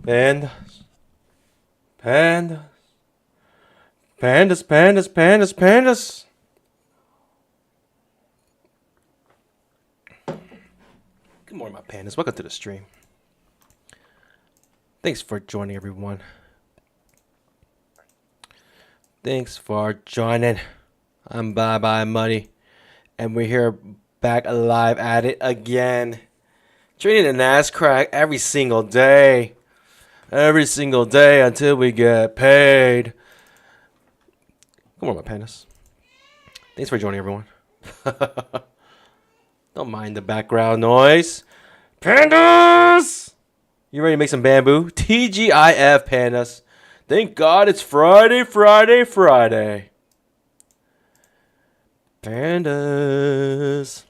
Pandas. Pandas. Pandas, pandas, pandas, pandas. Good morning, my pandas. Welcome to the stream. Thanks for joining, everyone. Thanks for joining. I'm Bye Bye Money, and we're here back alive at it again. Trading the Nascraq every single day. Every single day until we get paid. Good morning, my pandas. Thanks for joining, everyone. Don't mind the background noise. Pandas! You ready to make some bamboo? TGIF, pandas. Thank God it's Friday, Friday, Friday. Pandas.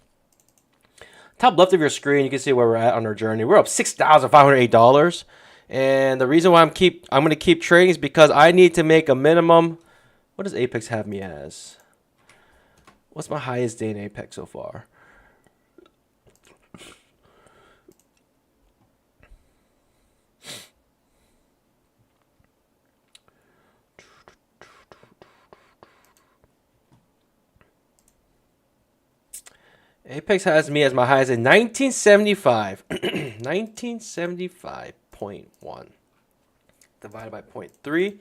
Top left of your screen, you can see where we're at on our journey. We're up $6,508. And the reason why I'm going to keep trading is because I need to make a minimum. What does Apex have me as? What's my highest day in Apex so far? Apex has me as my highest at 1975. 1975.1 divided by 0.3.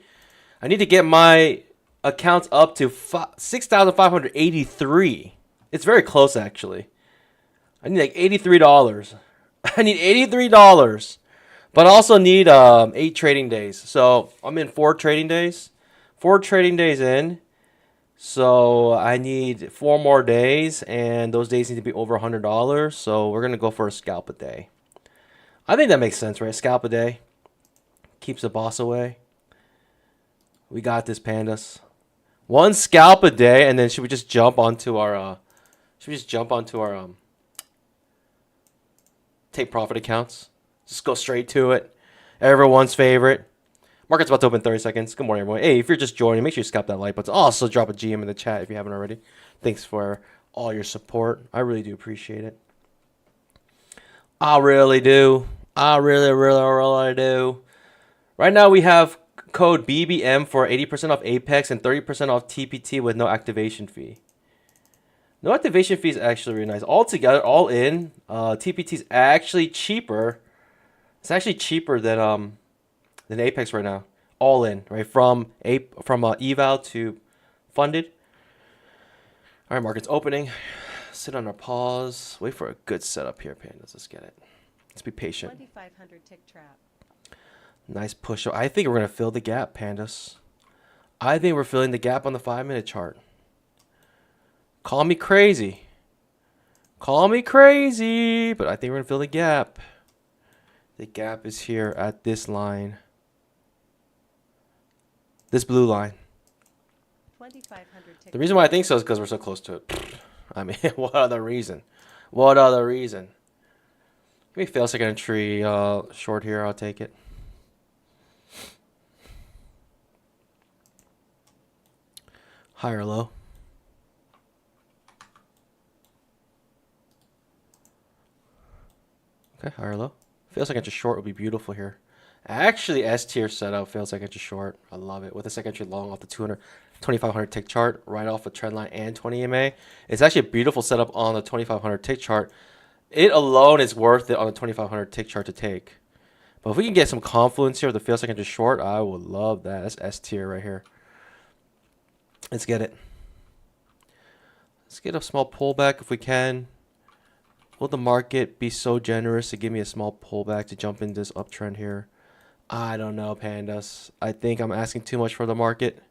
I need to get my accounts up to 6,583. It's very close, actually. I need like $83. I need $83, but I also need 8 trading days. So I'm in 4 trading days. 4 trading days in. So I need 4 more days, and those days need to be over $100. So we're gonna go for a scalp a day. I think that makes sense, right? Scalp a day keeps the boss away. We got this, pandas. 1 scalp a day, and then should we just jump onto our take profit accounts? Just go straight to it. Everyone's favorite. Market's about to open 30 seconds. Good morning, everyone. Hey, if you're just joining, make sure you scalp that like button. Also, drop a GM in the chat if you haven't already. Thanks for all your support. I really do appreciate it. I really do. I really, really, really do. Right now, we have code BBM for 80% off Apex and 30% off TPT with no activation fee. No activation fee is actually really nice. All together, all in, TPT is actually cheaper. It's actually cheaper than Apex right now. All in, right? From eval to funded. All right, market's opening. Sit on our pause. Wait for a good setup here, pandas. Let's get it. Let's be patient. 2,500 tick trap. Nice push. I think we're going to fill the gap, pandas. I think we're filling the gap on the 5-minute chart. Call me crazy. Call me crazy, but I think we're going to fill the gap. The gap is here at this line. This blue line. 2,500 tick. The reason why I think so is because we're so close to it. I mean, what other reason? What other reason? Give me fail second entry short here. I'll take it. High or low? Okay, high or low? Feels like entry short would be beautiful here. Actually, S tier setup feels like entry short. I love it. With a second entry long off the 2,500 tick chart, right off a trend line and 20 EMA. It's actually a beautiful setup on the 2,500 tick chart. It alone is worth it on the 2,500 tick chart to take. But if we can get some confluence here with the feels like entry short, I would love that. That's S tier right here. Let's get it. Let's get a small pullback if we can. Will the market be so generous to give me a small pullback to jump in this uptrend here? I don't know, pandas. I think I'm asking too much for the market.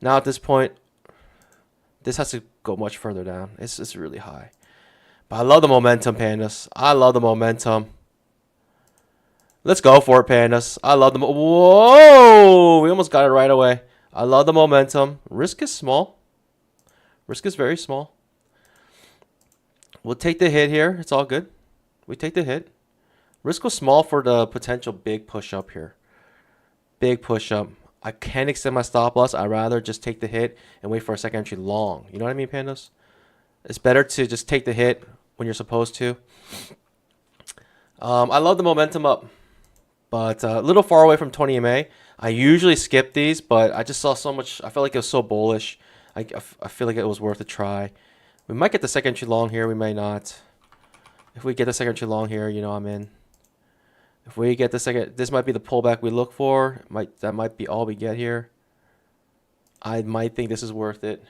Now at this point, this has to go much further down. It's really high. But I love the momentum, pandas. I love the momentum. Let's go for it, pandas. I love the whoa! We almost got it right away. I love the momentum. Risk is small. Risk is very small. We'll take the hit here. It's all good. We take the hit. Risk was small for the potential big push up here. Big push up. I can't extend my stop loss. I'd rather just take the hit and wait for a second entry long. You know what I mean, pandas? It's better to just take the hit when you're supposed to. I love the momentum up. but a little far away from 20 MA. I usually skip these, but I just saw so much. I felt like it was so bullish. I feel like it was worth a try. We might get the second entry long here. We may not. If we get the second entry long here, you know I'm in. If we get the second, this might be the pullback we look for. That might be all we get here. I might think this is worth it.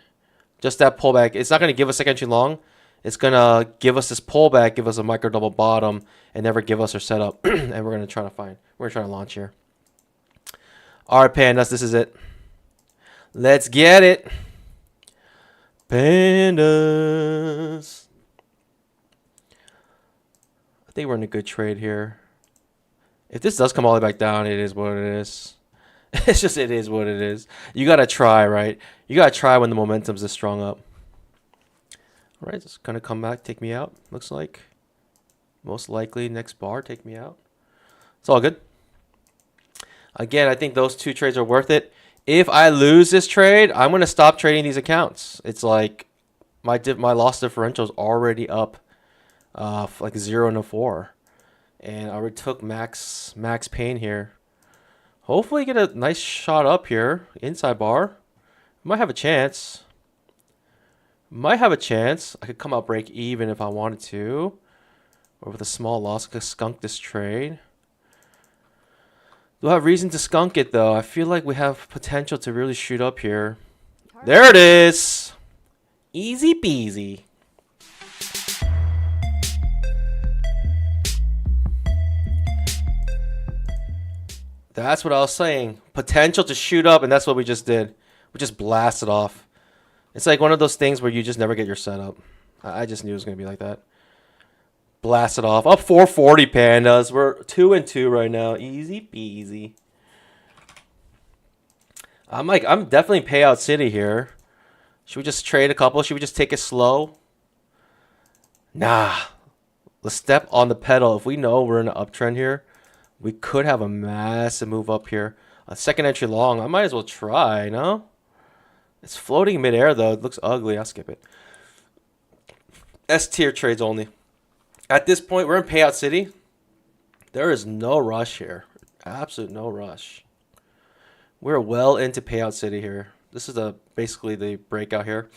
Just that pullback. It's not going to give us second entry long. It's going to give us this pullback, give us a micro double bottom, and never give us our setup. And we're going to try to we're going to try to launch here. All right, pandas, this is it. Let's get it. Pandas. I think we're in a good trade here. If this does come all the way back down, it is what it is. It's just, it is what it is. You got to try, right? You got to try when the momentum's this strong up. All right, it's going to come back, take me out, looks like. Most likely next bar, take me out. It's all good. Again, I think those two trades are worth it. If I lose this trade, I'm going to stop trading these accounts. It's like my loss differential is already up like 0 and a 4. And I already took max pain here. Hopefully get a nice shot up here. Inside bar. Might have a chance. Might have a chance. I could come out break even if I wanted to. Or with a small loss, I could skunk this trade. Do I have reason to skunk it though? I feel like we have potential to really shoot up here. There it is. Easy peasy. That's what I was saying. Potential to shoot up, and that's what we just did. We just blasted off. It's like one of those things where you just never get your setup. I just knew it was going to be like that. Blasted off. Up 440, pandas. We're 2-2 right now. Easy peasy. I'm definitely payout city here. Should we just trade a couple? Should we just take it slow? Nah. Let's step on the pedal. If we know we're in an uptrend here, we could have a massive move up here. A second entry long. I might as well try, no? It's floating midair, though. It looks ugly. I'll skip it. S tier trades only. At this point, we're in payout city. There is no rush here. Absolute no rush. We're well into payout city here. This is basically the breakout here.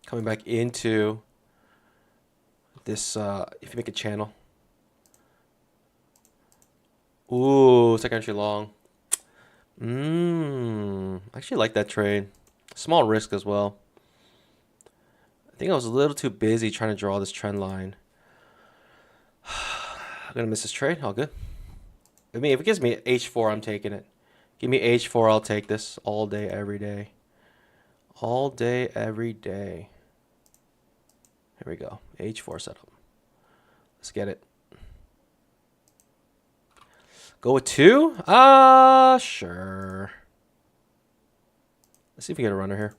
Coming back into this, if you make a channel. Ooh, second entry long. I actually like that trade. Small risk as well. I think I was a little too busy trying to draw this trend line. I'm going to miss this trade. All good. I mean, if it gives me H4, I'm taking it. Give me H4, I'll take this all day, every day. All day, every day. Here we go. H4 setup. Let's get it. Go with 2? Sure. Let's see if we get a runner here.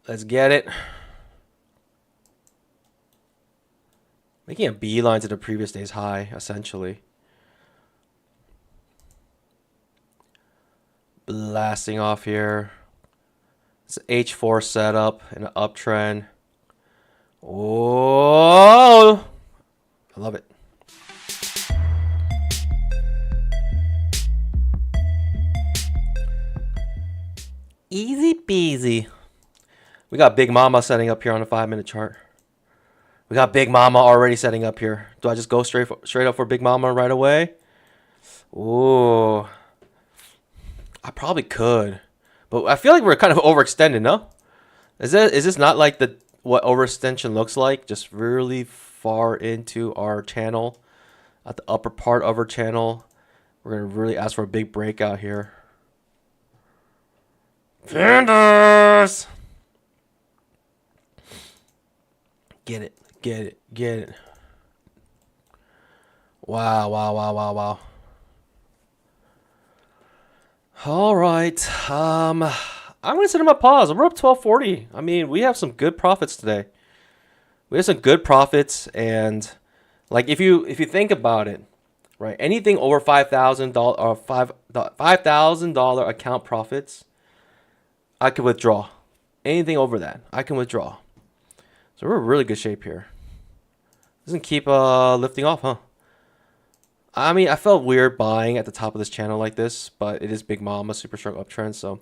Let's get it. Making a beeline to the previous day's high, essentially. Blasting off here. It's an H4 setup in an uptrend. Oh, I love it. Easy peasy. We got Big Mama setting up here on a 5-minute chart. We got Big Mama already setting up here. Do I just go straight up for Big Mama right away? Ooh. I probably could. But I feel like we're kind of overextended, no? Is this not like what overextension looks like? Just really far into our channel. At the upper part of our channel. We're going to really ask for a big breakout here. Pandas! Get it. Get it. Get it. Wow, wow, wow, wow, wow. All right. I'm going to set him on pause. We're up 1240. I mean, we have some good profits today. We have some good profits, and like if you think about it, right? Anything over $5,000 or $5,000 account profits, I can withdraw. Anything over that, I can withdraw. So we're in really good shape here. Doesn't keep lifting off, huh? I mean, I felt weird buying at the top of this channel like this, but it is Big Mama, super strong uptrend, so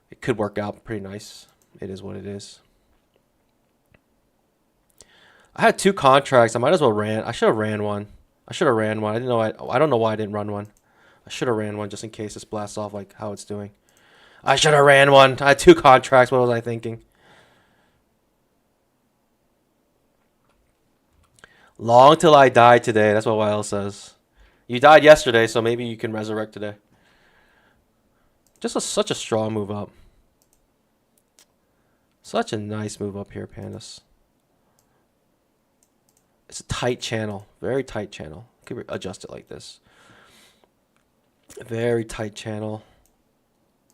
it could work out pretty nice. It is what it is. I had 2 contracts. I might as well ran. I should have ran one. I should have ran one. I didn't know. I don't know why I didn't run one. I should have ran one just in case this blasts off like how it's doing. I should have ran one. I had 2 contracts. What was I thinking? Long till I die today. That's what YL says. You died yesterday, so maybe you can resurrect today. Just such a strong move up. Such a nice move up here, Pandas. It's a tight channel. Very tight channel. Could adjust it like this. Very tight channel.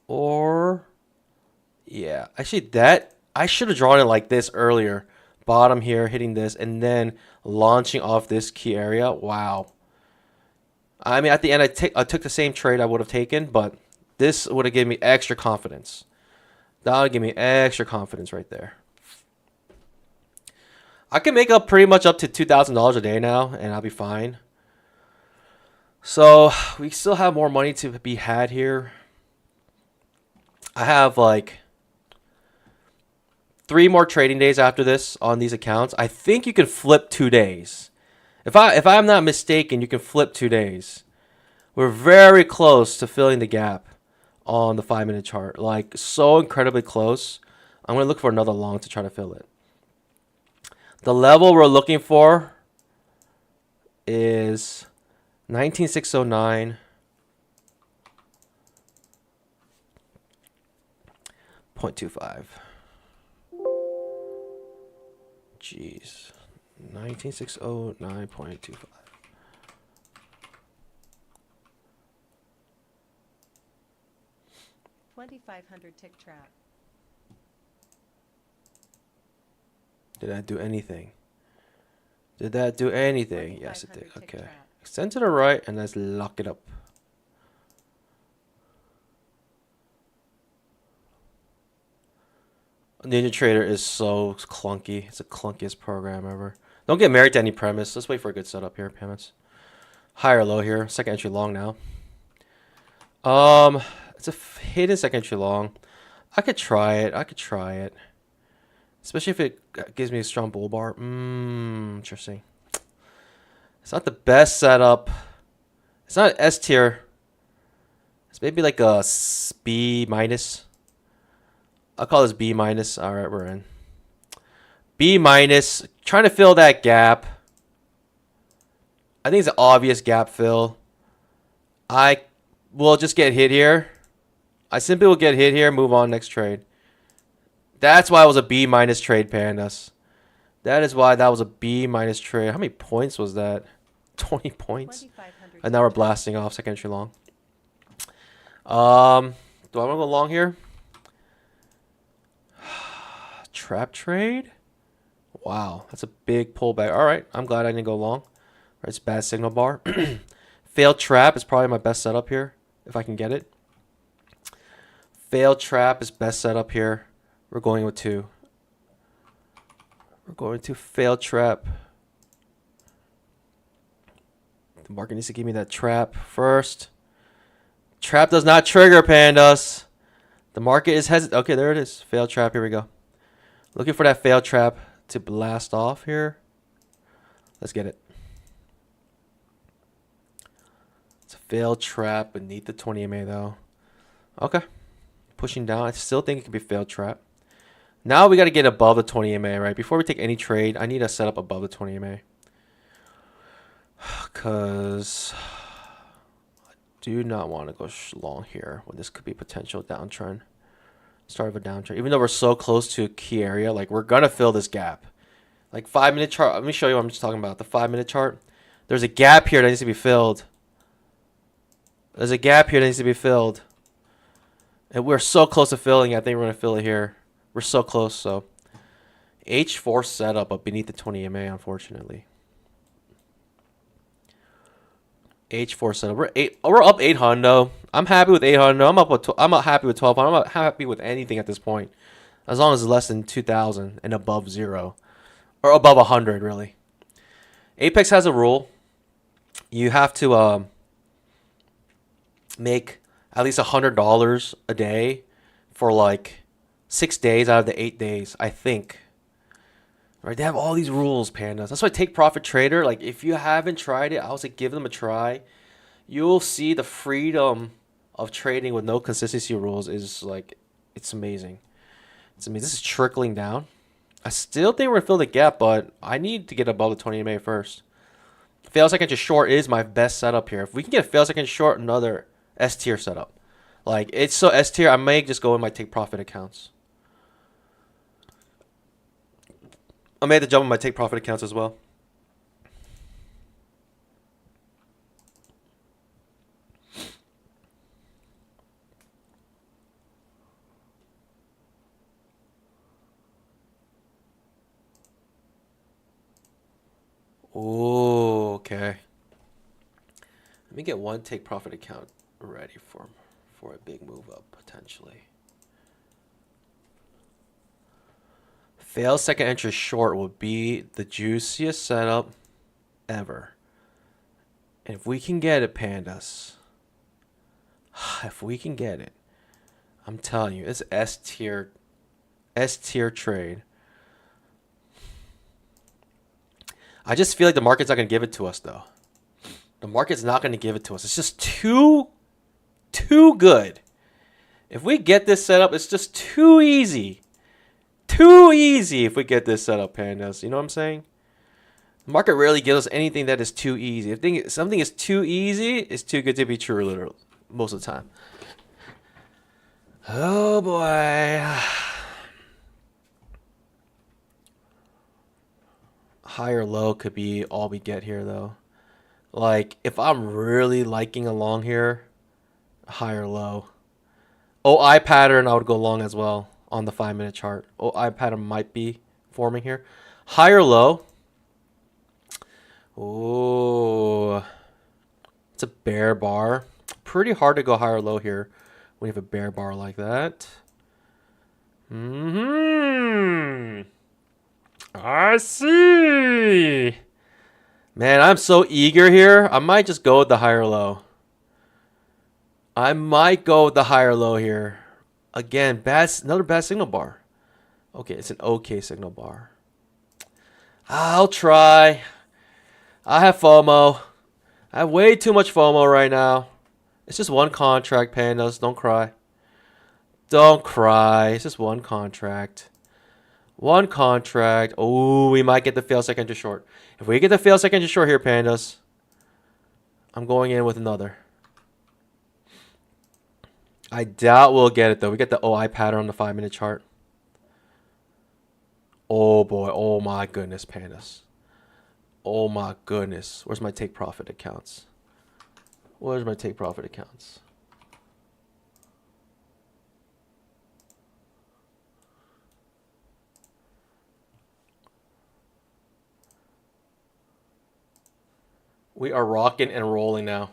Or, yeah. Actually, that, I should have drawn it like this earlier. Bottom here, hitting this, and then launching off this key area. Wow. I mean, at the end, I took the same trade I would have taken, but this would have given me extra confidence. That would give me extra confidence right there. I can make up pretty much up to $2,000 a day now, and I'll be fine. So we still have more money to be had here. I have like 3 more trading days after this on these accounts. I think you can flip 2 days. If I'm not mistaken, you can flip 2 days. We're very close to filling the gap on the 5-minute chart. Like, so incredibly close. I'm going to look for another long to try to fill it. The level we're looking for is 19,609.25. Jeez. 19,609.25. $2,500 tick trap. Did that do anything? Did that do anything? Yes, it did. Okay. Extend to the right and let's lock it up. Ninja Trader is so clunky. It's the clunkiest program ever. Don't get married to any premise. Let's wait for a good setup here, payments. High or low here. Second entry long now. It's a hidden second entry long. I could try it. Especially if it gives me a strong bull bar. Interesting. It's not the best setup. It's not S tier. It's maybe like a B minus. I'll call this B minus. All right, we're in. B minus. Trying to fill that gap. I think it's an obvious gap fill. I will just get hit here. I simply will get hit here. Move on next trade. That's why it was a B minus trade, Pandas. That is why that was a B minus trade. How many points was that? 20 points. And now we're blasting off second entry long. Do I want to go long here? Trap trade? Wow, that's a big pullback. All right, I'm glad I didn't go long. All right, it's bad signal bar. Failed trap is probably my best setup here, if I can get it. Failed trap is best setup here. We're going with 2. We're going to failed trap. The market needs to give me that trap first. Trap does not trigger, Pandas. The market is hesitant. Okay, there it is. Failed trap. Here we go. Looking for that failed trap to blast off here. Let's get it. It's a failed trap beneath the 20 EMA though. Okay. Pushing down. I still think it could be failed trap. Now we got to get above the 20 EMA, right? Before we take any trade, I need to set up above the 20 EMA. Because I do not want to go long here when this could be a potential downtrend. Start of a downtrend. Even though we're so close to a key area, like we're going to fill this gap. Like 5-minute chart. Let me show you what I'm just talking about. The 5-minute chart. There's a gap here that needs to be filled. There's a gap here that needs to be filled. And we're so close to filling it. I think we're going to fill it here. We're so close. So H4 setup, but beneath the 20 EMA, unfortunately. H4 setup. We're up 800. I'm happy with 800. I'm not happy with 1200. I'm not happy with anything at this point, as long as it's less than 2,000 and above 0, or above 100 really. Apex has a rule. You have to make at least $100 a day for like 6 days out of the 8 days, I think. Right? They have all these rules, pandas. That's why Take Profit Trader, like if you haven't tried it, I would say give them a try. You'll see the freedom of trading with no consistency rules is like, it's amazing. It's amazing. This is trickling down. I still think we're gonna fill the gap, but I need to get above the 20 EMA first. Fail second to short is my best setup here. If we can get a fail second short, another S tier setup. Like it's so S tier, I may just go in my take profit accounts. I may have to jump in my take profit accounts as well. Oh, okay. Let me get one take profit account ready for a big move up potentially. Fail second entry short will be the juiciest setup ever. And if we can get it, pandas. If we can get it, I'm telling you, it's S tier trade. I just feel like the market's not going to give it to us, though. The market's not going to give it to us. It's just too good. If we get this set up, it's just too easy. Too easy if we get this set up, pandas. You know what I'm saying? The market rarely gives us anything that is too easy. If something is too easy, it's too good to be true, literally, most of the time. Oh, boy. High or low could be all we get here, though. Like, if I'm really liking along here, high or low. OI pattern, I would go long as well on the 5-minute chart. OI pattern might be forming here. High or low. Oh, it's a bear bar. Pretty hard to go high or low here when you have a bear bar like that. I see. Man, I'm so eager here. I might just go with the higher low. I might go with the higher low here. Again, another bad signal bar. Okay, it's an okay signal bar. I'll try. I have FOMO. I have way too much FOMO right now. It's just one contract, pandas. Don't cry. Don't cry. It's just one contract. One contract. Oh, we might get the fail second to short. If we get the fail second to short here, pandas, I'm going in with another. I doubt we'll get it, though. We get the OI pattern on the 5-minute chart. Oh, boy. Oh, my goodness, pandas. Oh, my goodness. Where's my take profit accounts? Where's my take profit accounts? We are rocking and rolling now.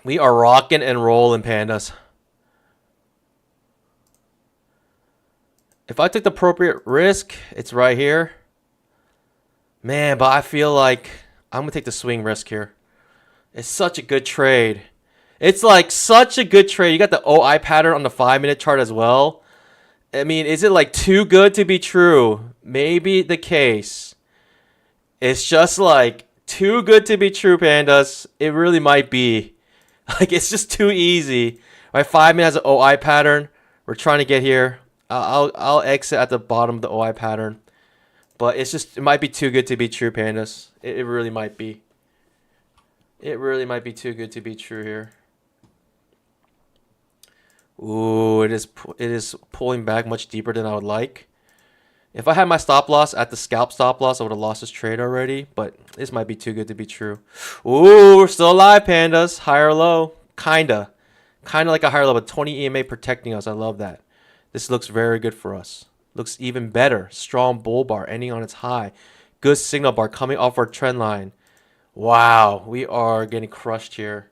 We are rocking and rolling, pandas. If I took the appropriate risk, it's right here. Man, but I feel like I'm going to take the swing risk here. It's such a good trade. It's like such a good trade. You got the OI pattern on the 5-minute chart as well. I mean, is it like too good to be true? Maybe the case. It's just like too good to be true, pandas. It really might be. Like, it's just too easy. My 5-minute has an OI pattern. We're trying to get here. I'll exit at the bottom of the OI pattern. But it might be too good to be true, pandas. It really might be. It really might be too good to be true here. Ooh, it is pulling back much deeper than I would like. If I had my stop loss at the scalp stop loss, I would have lost this trade already. But this might be too good to be true. Ooh, we're still alive, pandas. Higher low. Kinda like a higher low, but 20 EMA protecting us. I love that. This looks very good for us. Looks even better. Strong bull bar ending on its high. Good signal bar coming off our trend line. Wow, we are getting crushed here.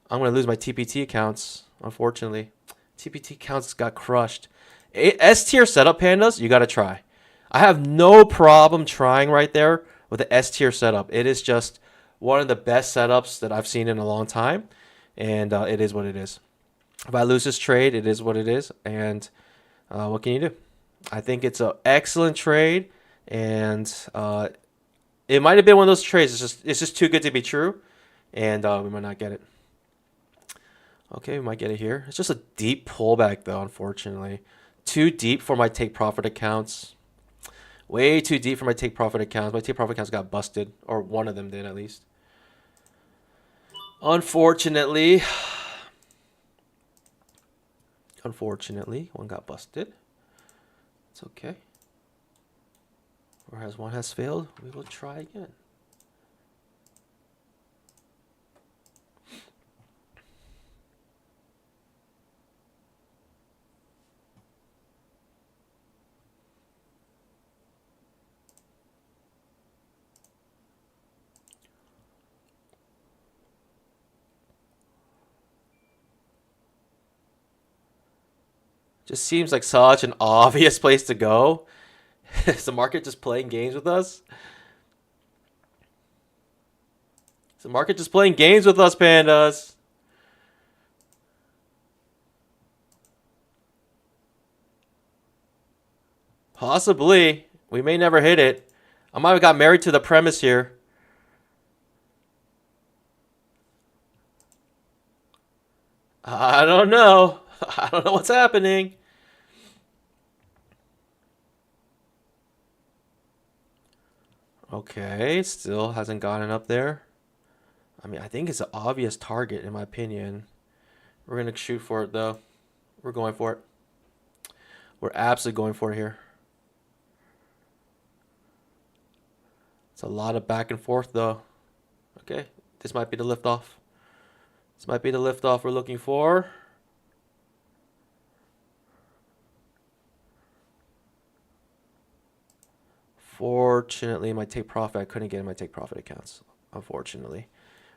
I'm going to lose my TPT accounts, unfortunately. TPT accounts got crushed. S tier setup, pandas, you got to try. I have no problem trying right there with the S tier setup. It is just one of the best setups that I've seen in a long time, and it is what it is. If I lose this trade, it is what it is, and what can you do? I think it's an excellent trade, and it might have been one of those trades. It's just too good to be true, and we might not get it. Okay, we might get it here. It's just a deep pullback, though, unfortunately. Too deep for my take profit accounts. Way too deep for my take profit accounts. My take profit accounts got busted, or one of them did at least. Unfortunately, one got busted. It's okay. Whereas one has failed, we will try again. Just seems like such an obvious place to go. Is the market just playing games with us? Is the market just playing games with us, pandas? Possibly. We may never hit it. I might have got married to the premise here. I don't know. I don't know what's happening. Okay, still hasn't gotten up there. I mean, I think it's an obvious target in my opinion. We're going to shoot for it though. We're going for it. We're absolutely going for it here. It's a lot of back and forth though. Okay, this might be the liftoff. This might be the liftoff we're looking for. Fortunately, my take profit, I couldn't get in my take profit accounts. Unfortunately,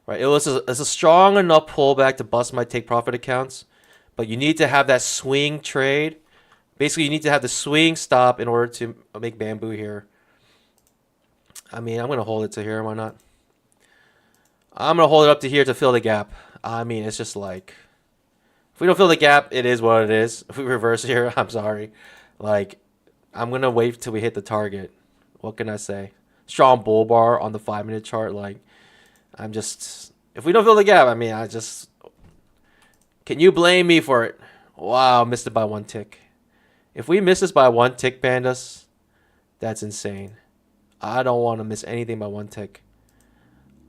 right? It's a strong enough pullback to bust my take profit accounts, but you need to have that swing trade. Basically, you need to have the swing stop in order to make bamboo here. I mean, I'm gonna hold it to here. Why not? I'm gonna hold it up to here to fill the gap. I mean, it's just like if we don't fill the gap, it is what it is. If we reverse here, I'm sorry. Like, I'm gonna wait till we hit the target. What can I say? Strong bull bar on the 5-minute chart. Like, I'm just, if we don't fill the gap, I mean, can you blame me for it? Wow, missed it by one tick. If we miss this by one tick, pandas, that's insane. I don't want to miss anything by one tick.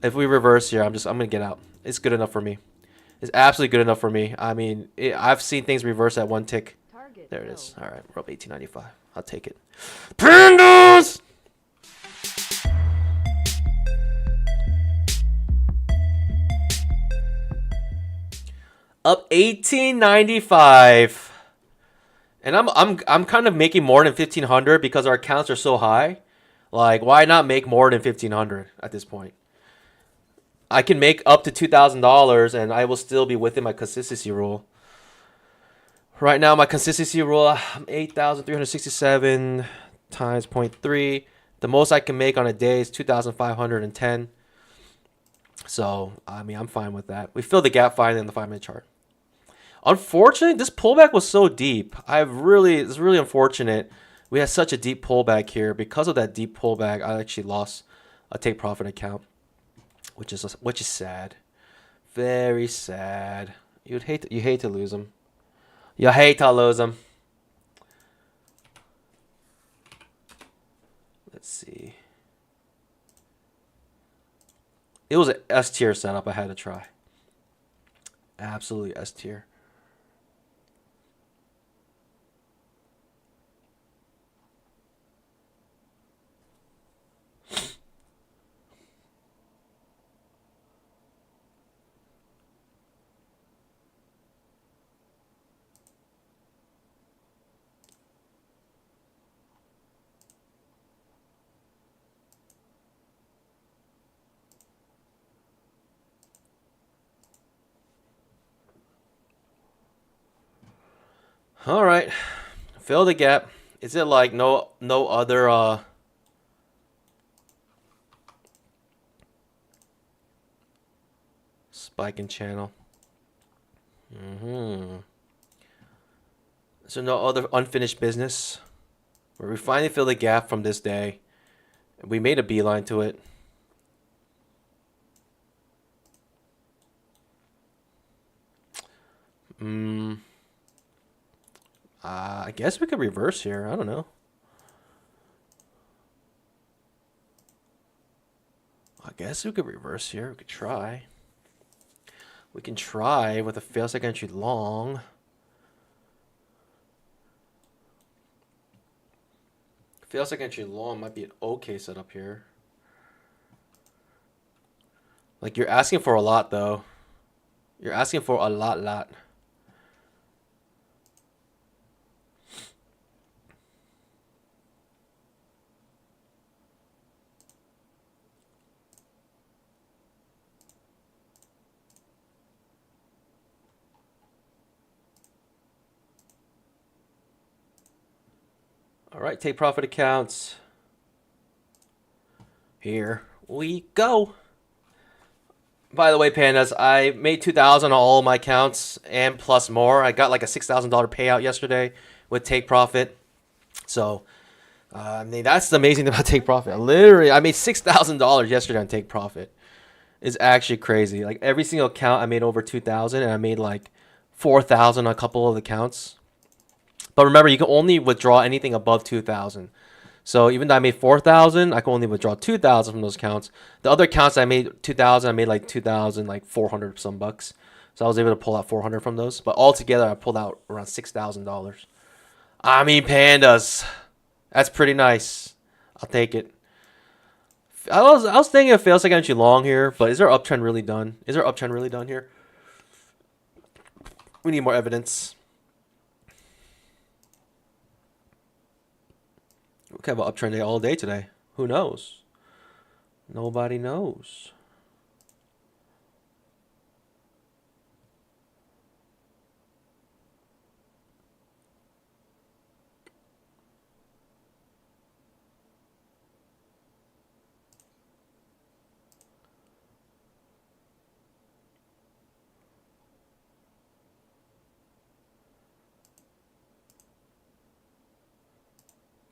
If we reverse here, I'm gonna get out. It's good enough for me. It's absolutely good enough for me. I mean, I've seen things reverse at one tick. There it is. All right, we're up 1895. I'll take it. Pandas! Up 1895. And I'm kind of making more than 1500 because our accounts are so high. Like, why not make more than 1500 at this point? I can make up to $2,000 and I will still be within my consistency rule. Right now, my consistency rule, I'm 8,367 times 0.3. The most I can make on a day is 2,510. So, I mean, I'm fine with that. We filled the gap fine in the 5-minute chart. Unfortunately, this pullback was so deep. It's really unfortunate. We had such a deep pullback here. Because of that deep pullback, I actually lost a take profit account, which is sad. Very sad. You hate to lose them. You hate to lose them. Let's see. It was an S tier setup I had to try. Absolutely S tier. All right, fill the gap. Is it like no other spike in channel? So no other unfinished business where we finally fill the gap from this day. We made a beeline to it. I guess we could reverse here. I don't know. I guess we could reverse here. We could try. We can try with a fail second entry long. Fail second entry long might be an okay setup here. Like, you're asking for a lot, though. You're asking for a lot. All right, take profit accounts. Here we go. By the way, pandas, I made 2,000 on all of my accounts and plus more. I got like a $6,000 payout yesterday with take profit. So, I mean, that's the amazing thing about take profit. Literally, I made $6,000 yesterday on take profit. It's actually crazy. Like, every single account, I made over 2,000, and I made like 4,000 on a couple of the accounts. But remember, you can only withdraw anything above 2,000. So even though I made 4,000, I can only withdraw 2,000 from those accounts. The other accounts I made 2,000, I made like 2,000, like 400 some bucks. So I was able to pull out 400 from those. But altogether, I pulled out around $6,000. I mean, pandas, that's pretty nice. I'll take it. I was thinking it fails second entry long here, but is our uptrend really done? Is our uptrend really done here? We need more evidence. We could have an uptrend day all day today. Who knows? Nobody knows.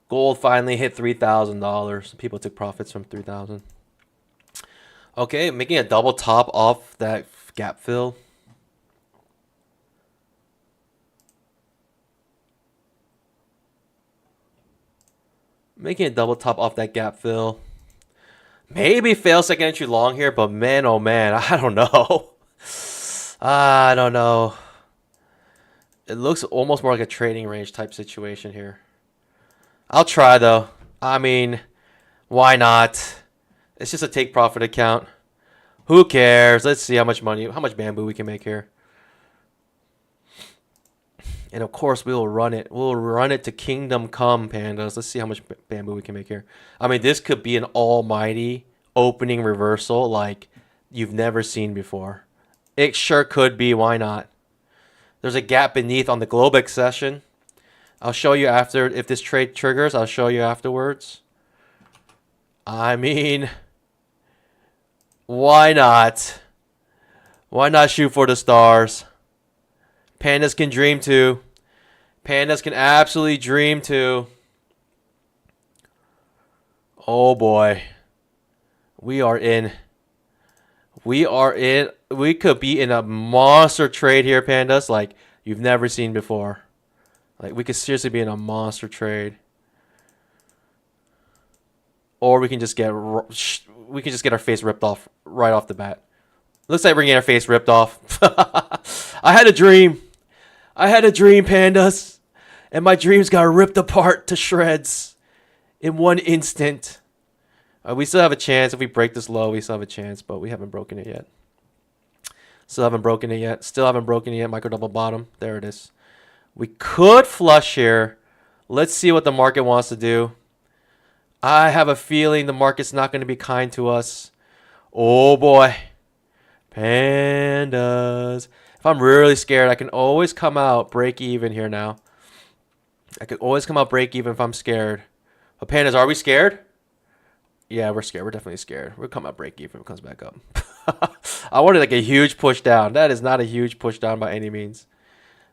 Gold finally hit $3,000. People took profits from 3,000. Okay, making a double top off that gap fill. Making a double top off that gap fill. Maybe fail second entry long here, but man, oh man, I don't know. I don't know. It looks almost more like a trading range type situation here. I'll try though. I mean, why not? It's just a take profit account. Who cares? Let's see how much bamboo we can make here. And of course, we will run it. We'll run it to kingdom come, pandas. Let's see how much bamboo we can make here. I mean, this could be an almighty opening reversal like you've never seen before. It sure could be. Why not? There's a gap beneath on the Globex session. I'll show you after. If this trade triggers, I'll show you afterwards. I mean, why not? Why not shoot for the stars? Pandas can dream too. Pandas can absolutely dream too. Oh boy. We are in. We could be in a monster trade here, pandas, like you've never seen before. Like, we could seriously be in a monster trade. Or we can just get our face ripped off right off the bat. Looks like we're getting our face ripped off. I had a dream. I had a dream, pandas. And my dreams got ripped apart to shreds in one instant. We still have a chance. If we break this low, we still have a chance. But we haven't broken it yet. Still haven't broken it yet. Micro double bottom. There it is. We could flush here. Let's see what the market wants to do. I have a feeling the market's not going to be kind to us. Oh boy. Pandas. If I'm really scared, I can always come out, break even here now. I could always come out break even if I'm scared. But pandas, are we scared? Yeah, we're scared. We're definitely scared. We'll come out break even if it comes back up. I wanted like a huge push down. That is not a huge push down by any means.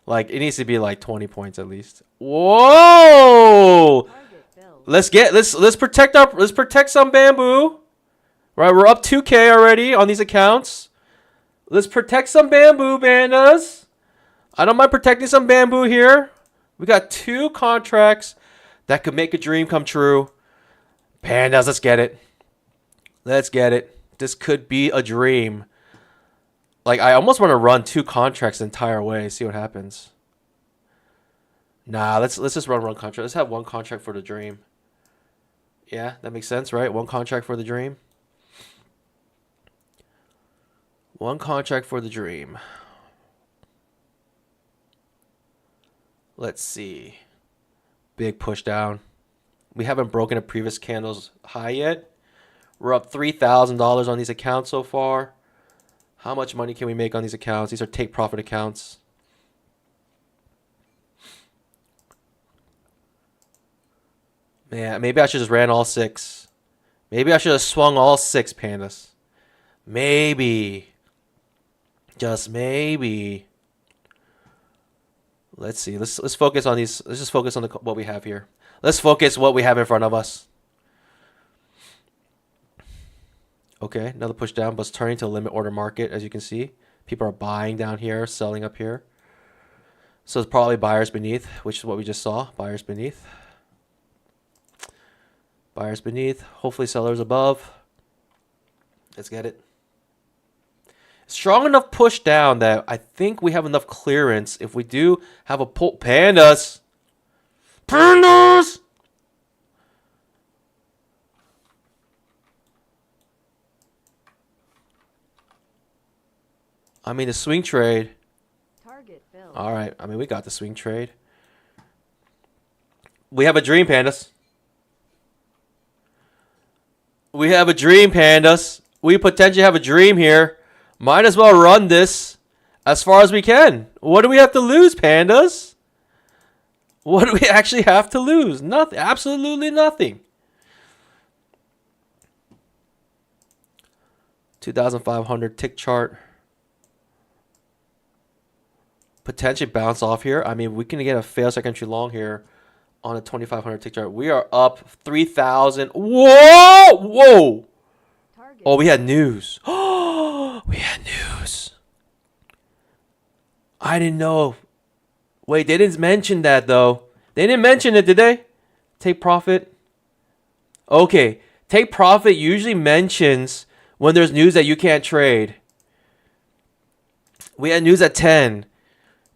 Like it needs to be like 20 points at least. Whoa! Let's protect some bamboo. Right, we're up 2K already on these accounts. Let's protect some bamboo, bandas. I don't mind protecting some bamboo here. We got 2 contracts that could make a dream come true. Pandas, let's get it. Let's get it. This could be a dream. Like, I almost want to run 2 contracts the entire way, see what happens. Nah, let's just run 1 contract. Let's have 1 contract for the dream. Yeah, that makes sense, right? 1 contract for the dream. 1 contract for the dream. Let's see. Big push down. We haven't broken a previous candle's high yet. We're up $3,000 on these accounts so far. How much money can we make on these accounts? These are take profit accounts. Man, maybe I should just ran all 6. Maybe I should have swung all 6, pandas. Maybe. Just maybe. Let's see. Let's focus on these. Let's just focus on what we have here. Let's focus what we have in front of us. Okay, another push down, but it's turning to a limit order market, as you can see. People are buying down here, selling up here. So it's probably buyers beneath, which is what we just saw. Buyers beneath. Buyers beneath. Hopefully sellers above. Let's get it. Strong enough push down that I think we have enough clearance if we do have a pull. Pandas! Pandas! I mean, the swing trade. Target filled. All right. I mean, we got the swing trade. We have a dream, pandas. We have a dream, pandas. We potentially have a dream here. Might as well run this as far as we can. What do we have to lose, pandas? What do we actually have to lose? Nothing. Absolutely nothing. 2,500 tick chart. Potentially bounce off here. I mean, we can get a fail second entry long here on a 2,500 tick chart. We are up 3,000. Whoa! Whoa! Target. Oh, we had news. Oh, we had news. I didn't know. Wait, they didn't mention that, though. They didn't mention it, did they? Take profit. Okay. Take profit usually mentions when there's news that you can't trade. We had news at 10.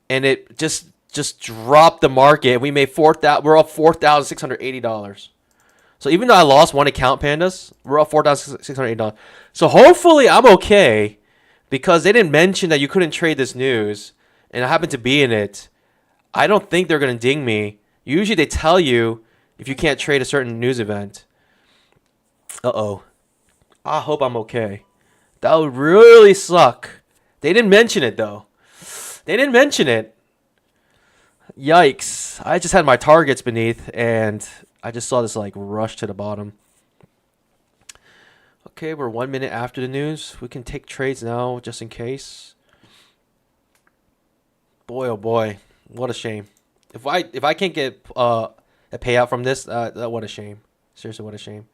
And it just dropped the market. We made we're up $4,680. So even though I lost 1 account, pandas, we're up $4,680. So hopefully I'm okay because they didn't mention that you couldn't trade this news, and I happen to be in it. I don't think they're gonna ding me. Usually they tell you if you can't trade a certain news event. Uh-oh. I hope I'm okay. That would really suck. They didn't mention it though. They didn't mention it. Yikes. I just had my targets beneath and I just saw this like rush to the bottom. Okay, we're 1 minute after the news. We can take trades now just in case. Boy, oh boy. What a shame. If I can't get a payout from this, what a shame. Seriously, what a shame.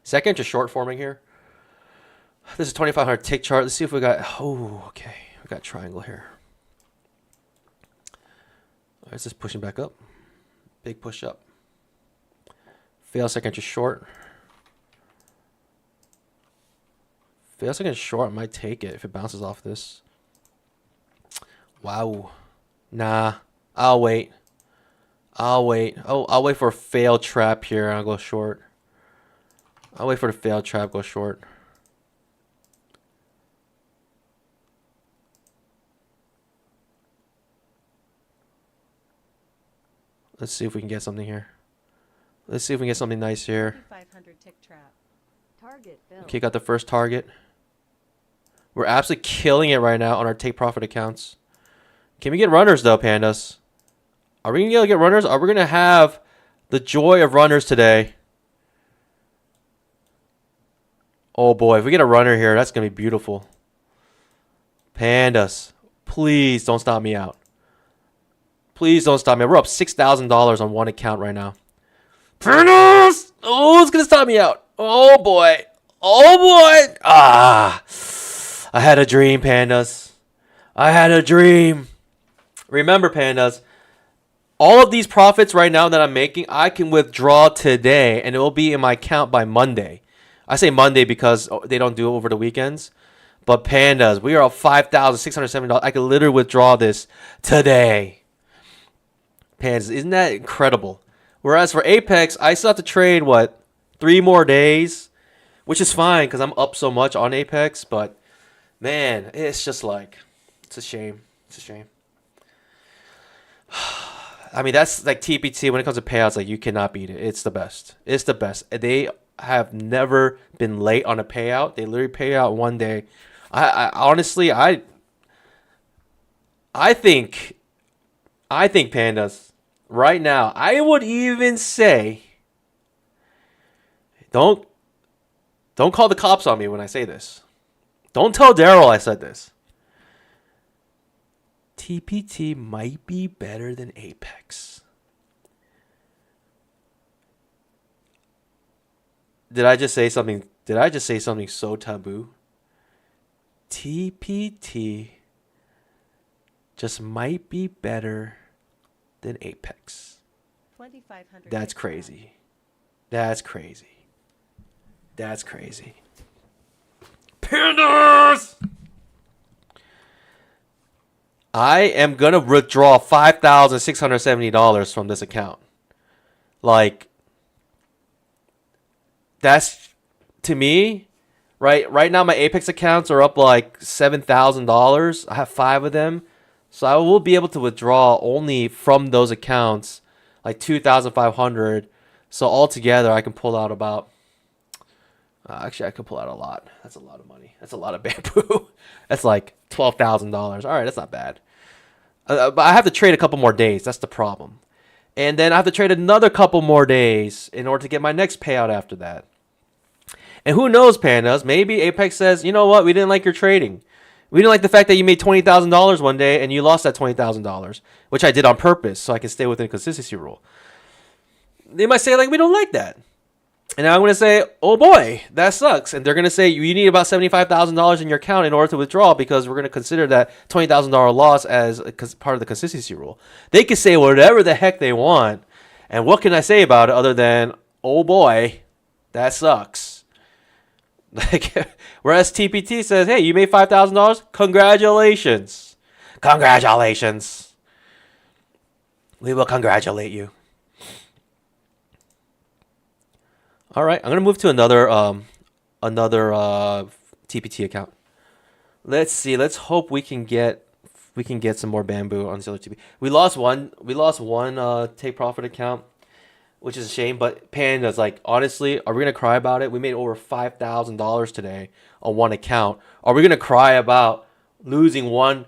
Second, just short forming here. This is 2,500 tick chart. Let's see if we got... Oh, okay. We got triangle here. It's just pushing back up. Big push up. Fail second entry short. Fail second entry short. I might take it if it bounces off this. Wow. Nah. I'll wait. I'll wait. Oh, I'll wait for a fail trap here and I'll go short. I'll wait for the fail trap, go short. Let's see if we can get something here. Let's see if we can get something nice here. 500 tick trap. Target filled. Okay, got the first target. We're absolutely killing it right now on our take profit accounts. Can we get runners though, pandas? Are we gonna get runners? Are we gonna have the joy of runners today? Oh boy, if we get a runner here, that's gonna be beautiful. Pandas, please don't stop me out. Please don't stop me. We're up $6,000 on one account right now. Pandas! Oh, it's gonna stop me out. Oh boy. Oh boy. Ah, I had a dream, pandas. I had a dream. Remember, pandas, all of these profits right now that I'm making, I can withdraw today, and it will be in my account by Monday. I say Monday because they don't do it over the weekends. But pandas, we are up $5,670. I can literally withdraw this today. Pandas, isn't that incredible? Whereas for Apex, I still have to trade, what, 3 more days? Which is fine because I'm up so much on Apex. But, man, it's just like, it's a shame. It's a shame. I mean, that's like TPT. When it comes to payouts, like, you cannot beat it. It's the best. It's the best. They have never been late on a payout. They literally pay out one day. I honestly, I think pandas right now, I would even say, don't call the cops on me when I say this. Don't tell Daryl I said this. TPT might be better than Apex. Did I just say something? Did I just say something so taboo? TPT just might be better than Apex. 2,500. That's crazy. That's crazy. That's crazy. Pandas! I am going to withdraw $5,670 from this account. Like, that's, to me, right now my Apex accounts are up like $7,000. I have 5 of them. So I will be able to withdraw only from those accounts like $2,500. So altogether I can pull out about, actually I could pull out a lot. That's a lot of money. That's a lot of bamboo. That's like $12,000. All right, that's not bad. But I have to trade a couple more days. That's the problem. And then I have to trade another couple more days in order to get my next payout after that. And who knows, pandas? Maybe Apex says, you know what? We didn't like your trading. We didn't like the fact that you made $20,000 one day and you lost that $20,000, which I did on purpose so I can stay within the consistency rule. They might say, like, we don't like that. And I'm going to say, oh boy, that sucks. And they're going to say, you need about $75,000 in your account in order to withdraw because we're going to consider that $20,000 loss as part of the consistency rule. They can say whatever the heck they want. And what can I say about it other than, oh boy, that sucks. Like, whereas TPT says, hey, you made $5,000? Congratulations. Congratulations. We will congratulate you. All right, I'm gonna move to another TPT account. Let's see. Let's hope we can get some more bamboo on this other TPT. We lost one take profit account, which is a shame. But Panda's like, honestly, are we gonna cry about it? We made over $5,000 today on one account. Are we gonna cry about losing one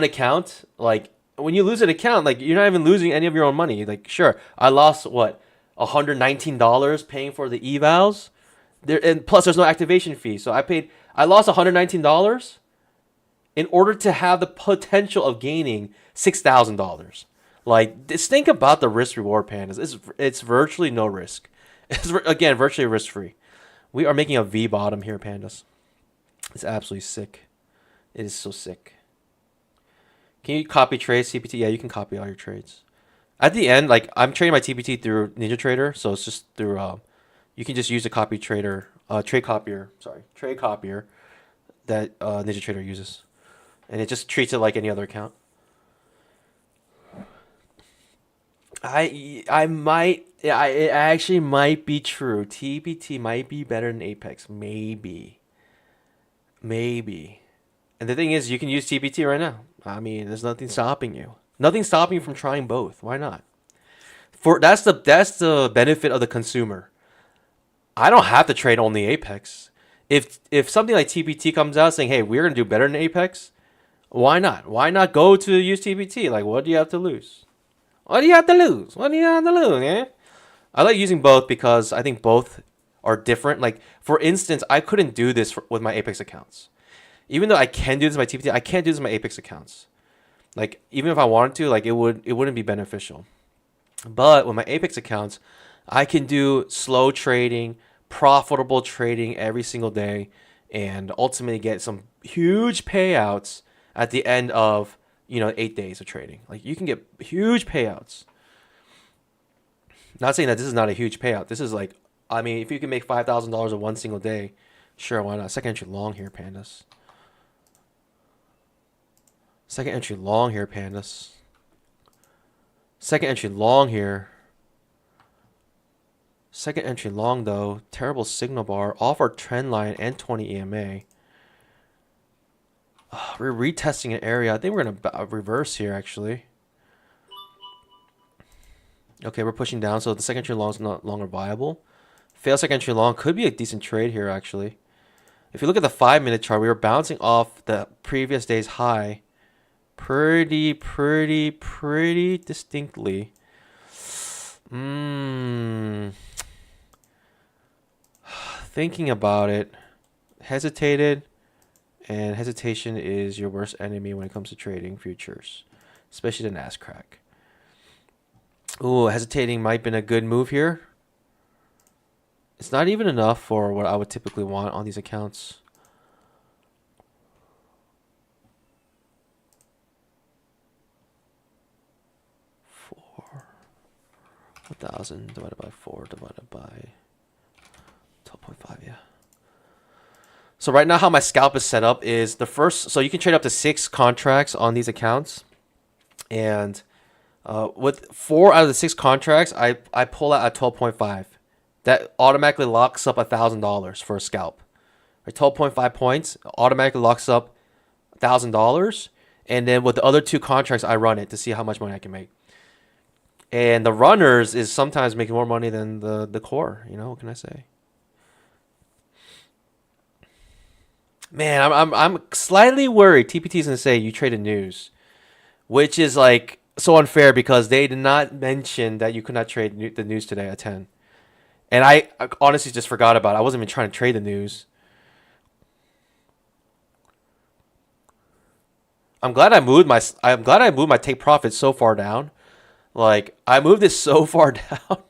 account? Like, when you lose an account, like, you're not even losing any of your own money. Like, sure, I lost what, $119 paying for the evals there, and plus there's no activation fee. So I lost $119 in order to have the potential of gaining $6,000. Like, just think about the risk reward, pandas. It's virtually no risk. It's, again, virtually risk free. We are making a V bottom here, pandas. It's absolutely sick. It is so sick. Can you copy trades, CPT? Yeah, you can copy all your trades. At the end, like, I'm trading my TPT through NinjaTrader, so it's just through, you can just use the trade copier that NinjaTrader uses. And it just treats it like any other account. It actually might be true. TPT might be better than Apex. Maybe. And the thing is, you can use TPT right now. I mean, there's nothing stopping you. Nothing stopping you from trying both. Why not? That's the benefit of the consumer. I don't have to trade only Apex. If something like TPT comes out saying, hey, we're gonna do better than Apex, why not? Why not go to use TPT? Like, what do you have to lose? What do you have to lose? What do you have to lose, man? I like using both because I think both are different. Like, for instance, I couldn't do this with my Apex accounts. Even though I can do this with my TPT, I can't do this with my Apex accounts. Like, even if I wanted to, like, it wouldn't be beneficial. But with my Apex accounts, I can do slow trading, profitable trading every single day, and ultimately get some huge payouts at the end of 8 days of trading. Like, you can get huge payouts. Not saying that this is not a huge payout. This is like, I mean, if you can make $5,000 in one single day, sure, why not? Second entry long here, pandas. Second entry long here, pandas. Second entry long here. Second entry long though. Terrible signal bar. Off our trend line and 20 EMA. We're retesting an area. I think we're going to reverse here actually. Okay, we're pushing down. So the second entry long is no longer viable. Fail second entry long could be a decent trade here actually. If you look at the 5-minute chart, we were bouncing off the previous day's high pretty distinctly. Thinking about it, hesitated, and hesitation is your worst enemy when it comes to trading futures, especially the Nascraq. Ooh, hesitating might have been a good move here. It's not even enough for what I would typically want on these accounts. $1,000 divided by 4 divided by 12.5, yeah. So right now how my scalp is set up is the first, so you can trade up to 6 contracts on these accounts. And with 4 out of the 6 contracts, I pull out at 12.5. That automatically locks up $1,000 for a scalp. Right, 12.5 points automatically locks up $1,000. And then with the other 2 contracts, I run it to see how much money I can make. And the runners is sometimes making more money than the core. What can I say? Man, I'm slightly worried. TPT is gonna say you traded news, which is like so unfair because they did not mention that you could not trade the news today at 10. And I honestly just forgot about it. I wasn't even trying to trade the news. I'm glad I moved my take profit so far down. Like, I moved this so far down.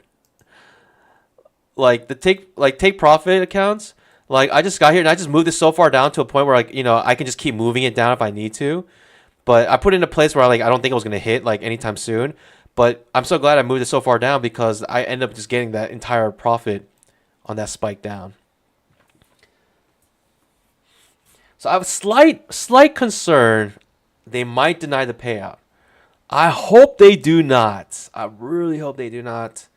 Like the take profit accounts. Like, I just got here and I just moved this so far down to a point where I can just keep moving it down if I need to. But I put it in a place where I don't think it was gonna hit like anytime soon. But I'm so glad I moved it so far down because I end up just getting that entire profit on that spike down. So I have a slight concern they might deny the payout. I hope they do not. I really hope they do not.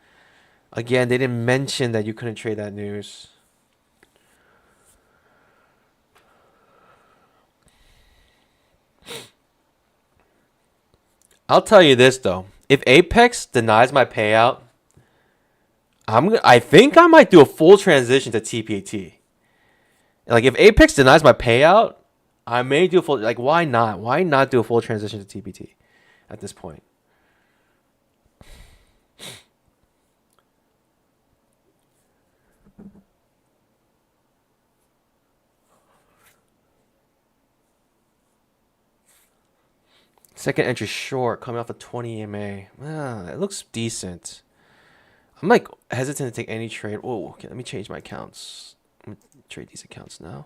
Again, they didn't mention that you couldn't trade that news. I'll tell you this though. If Apex denies my payout, I think I might do a full transition to TPT. Like, if Apex denies my payout, I may do a full, like, why not? Why not do a full transition to TPT at this point? Second entry short coming off a 20 EMA. It looks decent. I'm like hesitant to take any trade. Oh, okay, let me change my accounts. I'm gonna trade these accounts now.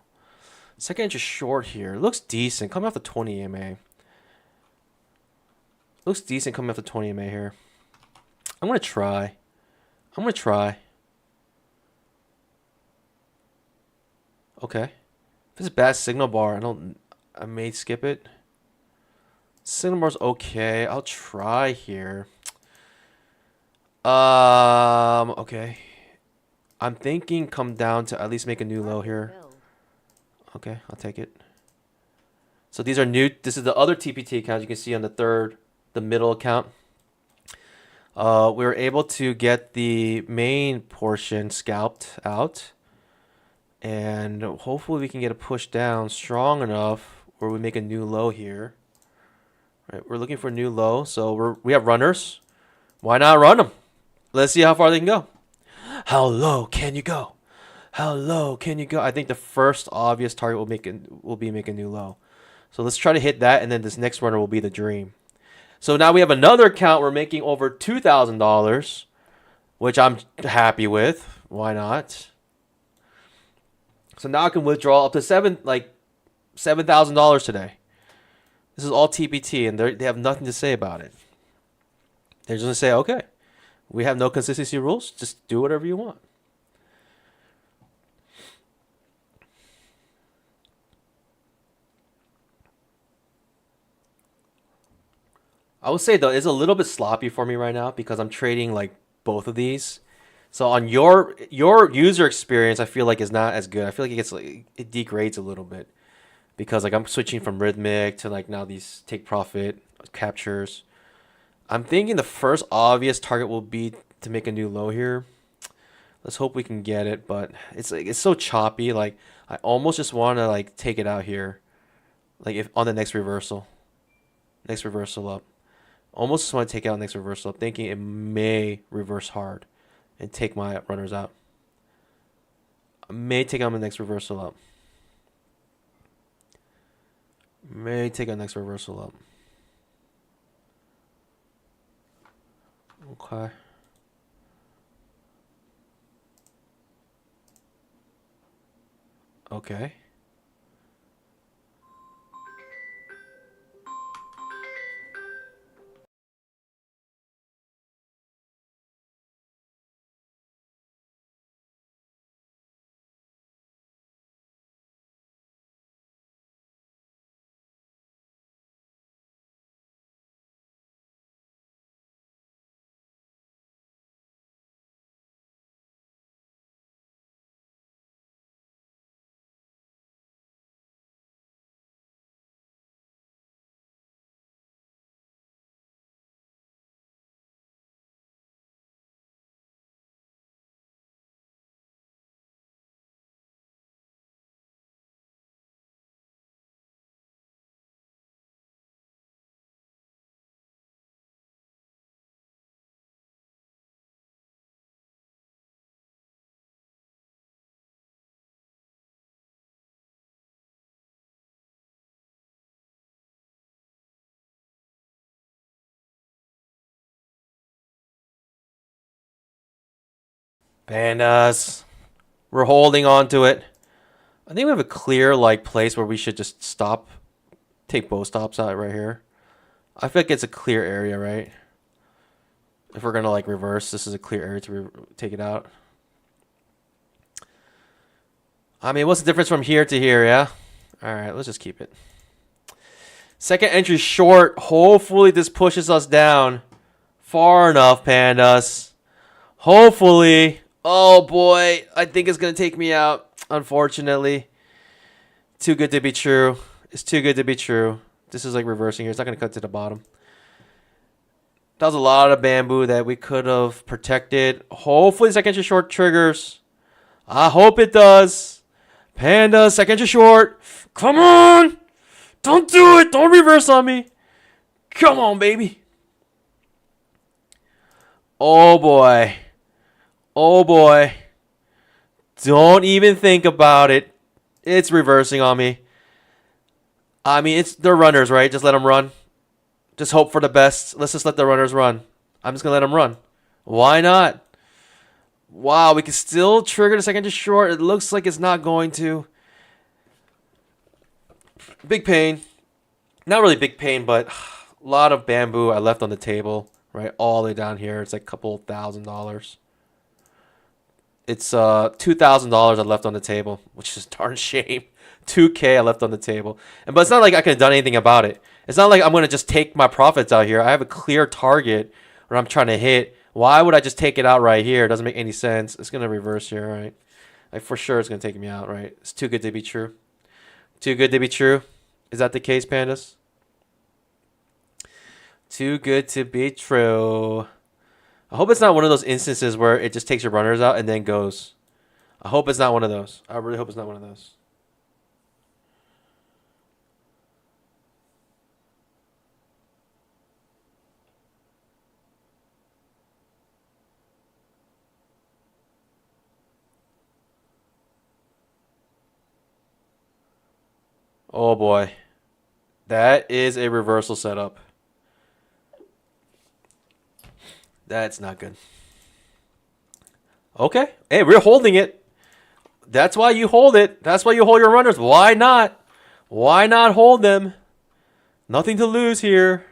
Second entry short here. Looks decent coming off the 20 EMA. Looks decent coming off the 20 EMA here. I'm gonna try. Okay. If it's a bad signal bar, I may skip it. Signal bar's okay. I'll try here. Okay. I'm thinking come down to at least make a new low here. Okay, I'll take it. So these are new. This is the other TPT account you can see on the middle account. We were able to get the main portion scalped out. And hopefully we can get a push down strong enough where we make a new low here. Right, we're looking for a new low. So we have runners. Why not run them? Let's see how far they can go. How low can you go? How low can you go? I think the first obvious target will be make a new low. So let's try to hit that, and then this next runner will be the dream. So now we have another account. We're making over $2,000, which I'm happy with. Why not? So now I can withdraw up to $7,000 today. This is all TPT, and they have nothing to say about it. They're just gonna say, okay, we have no consistency rules. Just do whatever you want. I would say though, it's a little bit sloppy for me right now because I'm trading like both of these. So on your user experience, I feel like is not as good. I feel like it degrades a little bit because like I'm switching from rhythmic to like now these take profit captures. I'm thinking the first obvious target will be to make a new low here. Let's hope we can get it, but it's so choppy. Like I almost just want to like take it out here, like if on the next reversal up. Almost just want to take out next reversal up, thinking it may reverse hard and take my runners out. I may take out my next reversal up. May take out next reversal up. Okay. Okay. Pandas. We're holding on to it. I think we have a clear like place where we should just stop. Take both stops out right here. I feel like it's a clear area, right? If we're gonna like reverse, this is a clear area to take it out. I mean, what's the difference from here to here, yeah? All right, let's just keep it. Second entry short. Hopefully this pushes us down far enough, pandas. Hopefully. Oh boy, I think it's gonna take me out, unfortunately. Too good to be true. It's too good to be true. This is like reversing here. It's not gonna cut to the bottom. That was a lot of bamboo that we could have protected. Hopefully second entry short triggers. I hope it does. Panda, second entry short. Come on. Don't do it. Don't reverse on me. Come on, baby. Oh, boy. Oh, boy. Don't even think about it. It's reversing on me. I mean, they're runners, right? Just let them run. Just hope for the best. Let's just let the runners run. I'm just going to let them run. Why not? Wow, we can still trigger the second to short. It looks like it's not going to. Big pain. Not really big pain, but a lot of bamboo I left on the table, right? All the way down here. It's like a couple $1,000. It's $2,000 I left on the table, which is a darn shame. 2K I left on the table. But it's not like I could have done anything about it. It's not like I'm going to just take my profits out here. I have a clear target where I'm trying to hit. Why would I just take it out right here? It doesn't make any sense. It's going to reverse here, right? Like for sure it's going to take me out, right? It's too good to be true. Too good to be true. Is that the case, pandas? Too good to be true. I hope it's not one of those instances where it just takes your runners out and then goes. I hope it's not one of those. I really hope it's not one of those. Oh boy. That is a reversal setup. That's not good. Okay. Hey, we're holding it. That's why you hold it. That's why you hold your runners. Why not? Why not hold them? Nothing to lose here.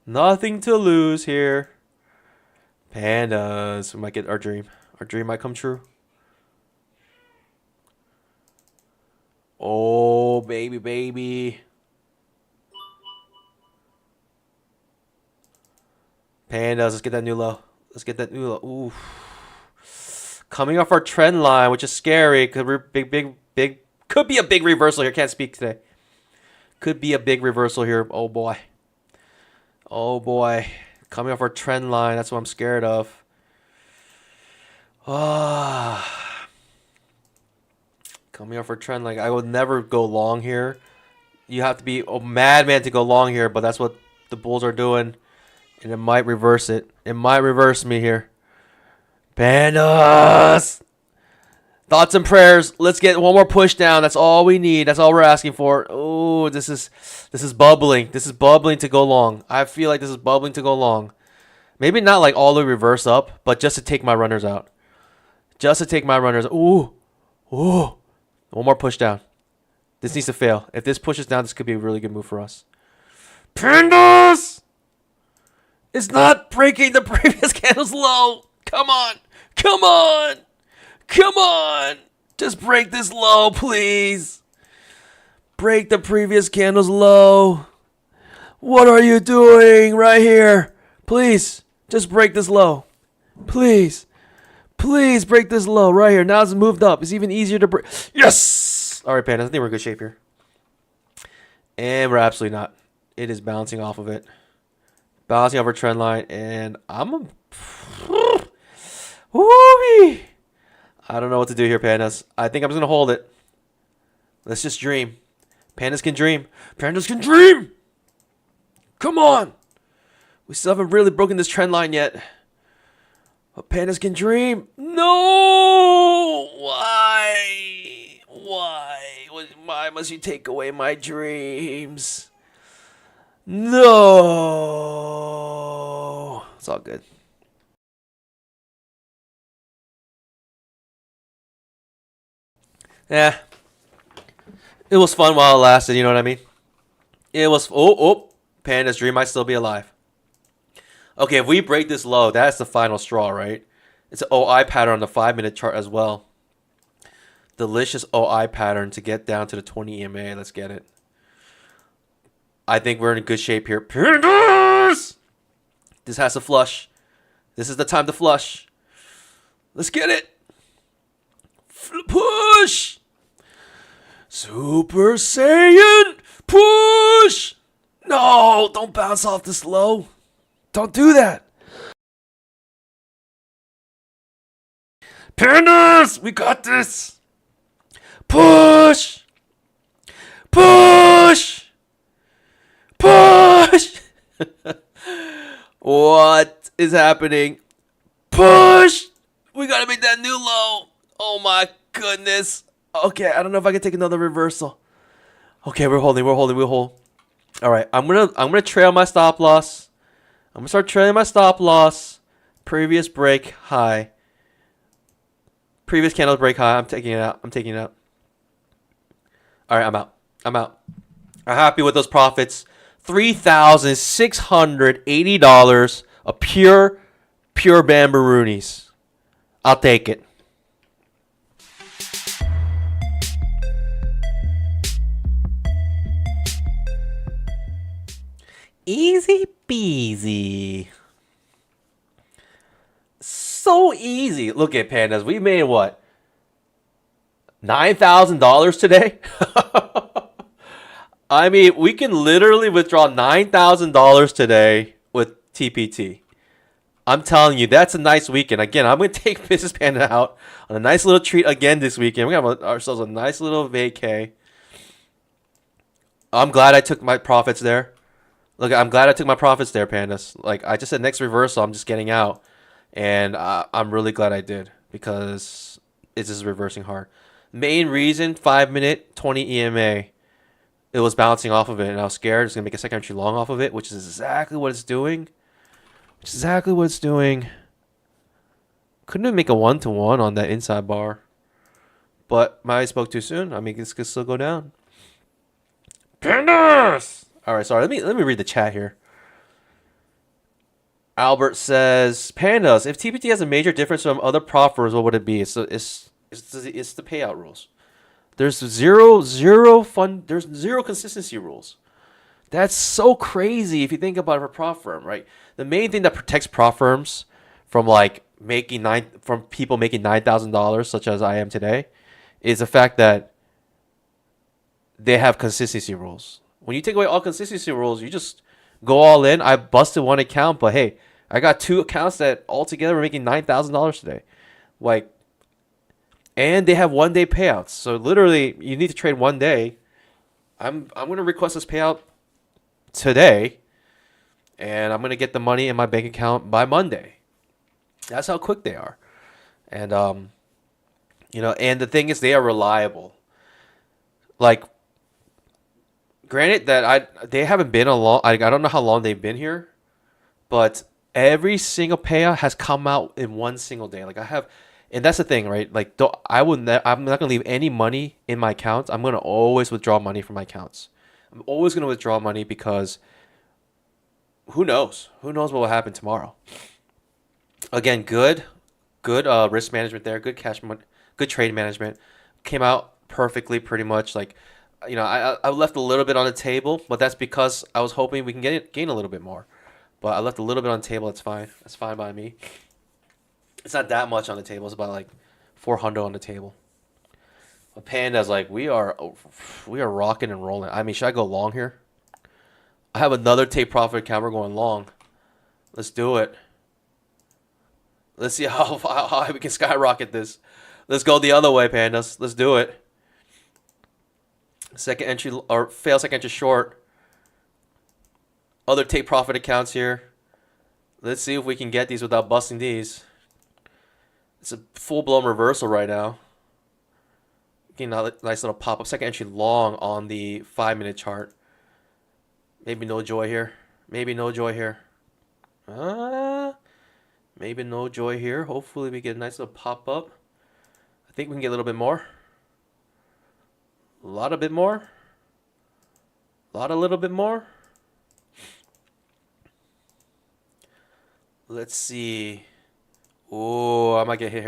Nothing to lose here. Pandas. We might get our dream. Our dream might come true. Oh, baby, baby. Pandas, let's get that new low. Let's get that new low. Ooh. Coming off our trend line, which is scary. Could be a big reversal here. Can't speak today. Could be a big reversal here. Oh boy. Oh boy. Coming off our trend line. That's what I'm scared of. Ah. Coming off our trend line. I would never go long here. You have to be a madman to go long here, but that's what the bulls are doing. And it might reverse it. It might reverse me here. Pandas! Thoughts and prayers. Let's get one more push down. That's all we need. That's all we're asking for. Oh, this is bubbling. This is bubbling to go long. I feel like this is bubbling to go long. Maybe not like all the way reverse up, but just to take my runners out. Just to take my runners. Ooh. Ooh. One more push down. This needs to fail. If this pushes down, this could be a really good move for us. Pandas! It's not breaking the previous candle's low. Come on. Come on. Come on. Just break this low, please. Break the previous candle's low. What are you doing right here? Please, just break this low. Please. Please break this low right here. Now it's moved up. It's even easier to break. Yes! All right, Pandas. I think we're in good shape here. And we're absolutely not. It is bouncing off of it. Bouncing off our trend line. And I'm a... Woo-wee! I don't know what to do here, Pandas. I think I'm just going to hold it. Let's just dream. Pandas can dream. Pandas can dream! Come on! We still haven't really broken this trend line yet. But Pandas can dream. No! Why? Why? Why must you take away my dreams? No! It's all good. Yeah. It was fun while it lasted, you know what I mean? It was... Oh. Panda's dream might still be alive. Okay, if we break this low, that's the final straw, right? It's an OI pattern on the 5-minute chart as well. Delicious OI pattern to get down to the 20 EMA. Let's get it. I think we're in good shape here. Pandas! This has to flush. This is the time to flush. Let's get it. Push! Super Saiyan! Push! No! Don't bounce off this low. Don't do that. Pandas! We got this! Push! Push! Push! What is happening? Push! We gotta make that new low. Oh my goodness. Okay, I don't know if I can take another reversal. Okay, we'll hold. All right, I'm gonna trail my stop loss. I'm gonna start trailing my stop loss. Previous break high. Previous candle break high. I'm taking it out. All right, I'm out. I'm happy with those profits. $3,680 of pure Bambaroonies. I'll take it. Easy peasy. So easy. Look at Pandas. We made what? $9,000 today? I mean, we can literally withdraw $9,000 today with TPT. I'm telling you, that's a nice weekend. Again, I'm going to take Mrs. Panda out on a nice little treat again this weekend. We're going to have ourselves a nice little vacay. I'm glad I took my profits there. Look, I'm glad I took my profits there, Pandas. Like, I just said next reversal, I'm just getting out. And I'm really glad I did because it's just reversing hard. Main reason, 5-minute, 20 EMA. it was bouncing off of it, and I was scared it's gonna make a second entry long off of it, which is exactly what it's doing. Exactly what it's doing. Couldn't it make a 1-to-1 on that inside bar? But my eyes spoke too soon. I mean, this could still go down. Pandas! All right, sorry. Let me read the chat here. Albert says, "Pandas, if TPT has a major difference from other prop firms, what would it be? It's the payout rules. There's there's zero consistency rules. That's so crazy if you think about it for prop firm, right? The main thing that protects prop firms from like from people making $9,000, such as I am today, is the fact that they have consistency rules. When you take away all consistency rules, you just go all in. I busted one account, but hey, I got 2 accounts that altogether were making $9,000 today. Like, and they have 1-day payouts. So literally, you need to trade 1 day. I'm gonna request this payout today, and I'm gonna get the money in my bank account by Monday. That's how quick they are. And and the thing is, they are reliable. Like, granted that they haven't been a long. I don't know how long they've been here, but every single payout has come out in one single day. Like, I have, and that's the thing, right? Like, I'm not gonna leave any money in my accounts. I'm gonna always withdraw money from my accounts. I'm always gonna withdraw money because who knows? Who knows what will happen tomorrow? Again, good risk management there. Good good trade management. Came out perfectly, pretty much. Like, I left a little bit on the table, but that's because I was hoping we can gain a little bit more. But I left a little bit on the table. That's fine. That's fine by me. It's not that much on the table. It's about like 400 on the table. But Panda's like, we are rocking and rolling. I mean, should I go long here? I have another take profit account. We're going long. Let's do it. Let's see how high we can skyrocket this. Let's go the other way, Pandas. Let's do it. Second entry or fail second entry short. Other take profit accounts here. Let's see if we can get these without busting these. It's a full-blown reversal right now. Getting a nice little pop-up. Second entry long on the 5-minute chart. Maybe no joy here. Maybe no joy here. Maybe no joy here. Hopefully we get a nice little pop-up. I think we can get a little bit more. A lot of bit more. A little bit more. Let's see. Oh, I might get hit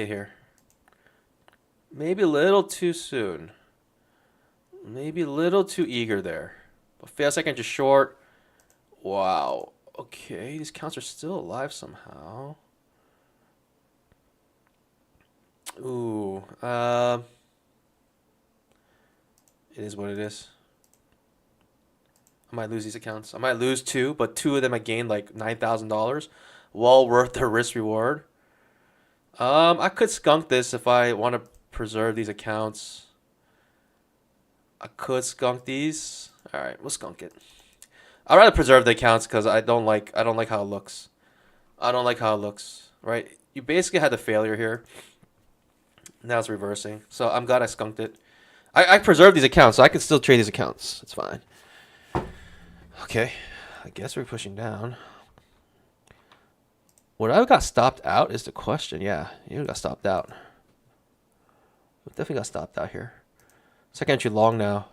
here. Maybe a little too soon. Maybe a little too eager there. But fail second just short. Wow. Okay, these counts are still alive somehow. Ooh. It is what it is. I might lose these accounts. I might lose 2, but 2 of them I gained like $9,000. Well worth the risk reward. I could skunk this if I want to preserve these accounts. I could skunk these. All right, we'll skunk it. I'd rather preserve the accounts because I don't like how it looks. Right? You basically had the failure here. Now it's reversing. So I'm glad I skunked it. I preserved these accounts, so I can still trade these accounts. It's fine. Okay, I guess we're pushing down. Would I have got stopped out is the question. Yeah, you got stopped out. We definitely got stopped out here. Second entry long now.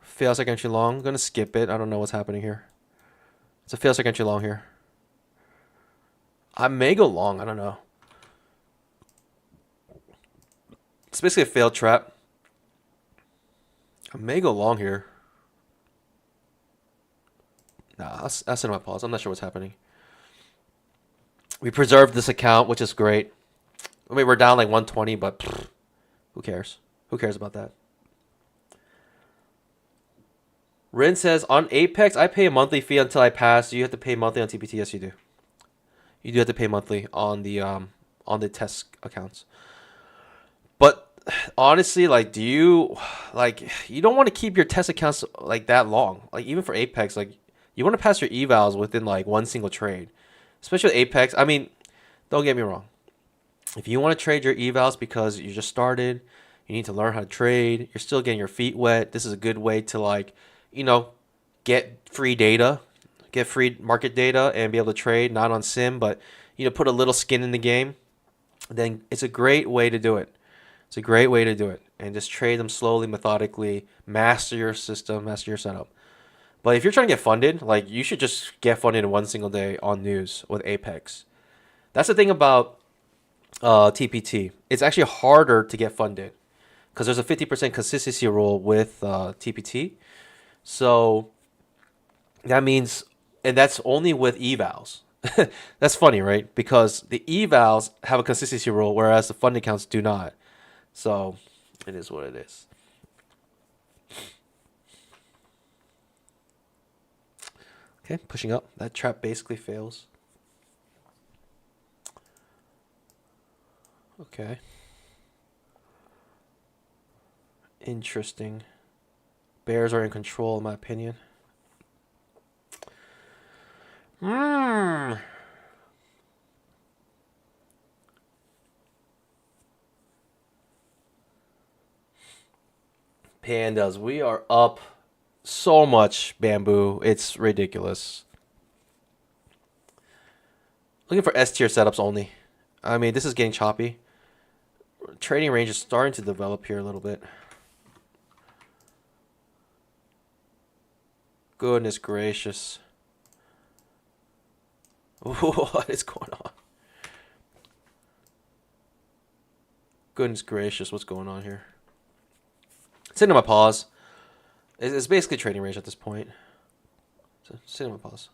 Fail second entry long. I'm going to skip it. I don't know what's happening here. It's a fail second entry long here. I may go long. I don't know. It's basically a failed trap. I may go long here. Nah, I'll send my pause. I'm not sure what's happening. We preserved this account, which is great. I mean, we're down like 120, but who cares? Who cares about that? Rin says, on Apex, I pay a monthly fee until I pass. Do you have to pay monthly on TPT? Yes, you do. You do have to pay monthly on the test accounts. But honestly, like, you don't want to keep your test accounts like that long. Like, even for Apex, like, you want to pass your evals within like one single trade, especially with Apex. I mean, don't get me wrong. If you want to trade your evals because you just started, You need to learn how to trade. You're still getting your feet wet. This is a good way to like, you know, get free data, get free market data and be able to trade, not on sim, but, you know, put a little skin in the game. Then it's a great way to do it. It's a great way to do it. And just trade them slowly, methodically, master your system, master your setup. But if you're trying to get funded, like you should just get funded in one single day on news with Apex. That's the thing about TPT. It's actually harder to get funded because there's a 50% consistency rule with TPT. So that means, and that's only with evals. That's funny, right? Because the evals have a consistency rule, whereas the fund accounts do not. So it is what it is. Okay, pushing up. That trap basically fails. Okay. Interesting. Bears are in control, in my opinion. Pandas, we are up so much, Bamboo. It's ridiculous. Looking for S tier setups only. I mean, this is getting choppy. Trading range is starting to develop here a little bit. Goodness gracious. What is going on? Goodness gracious, what's going on here? It's into my pause. It's basically trading range at this point. So, it's into my pause.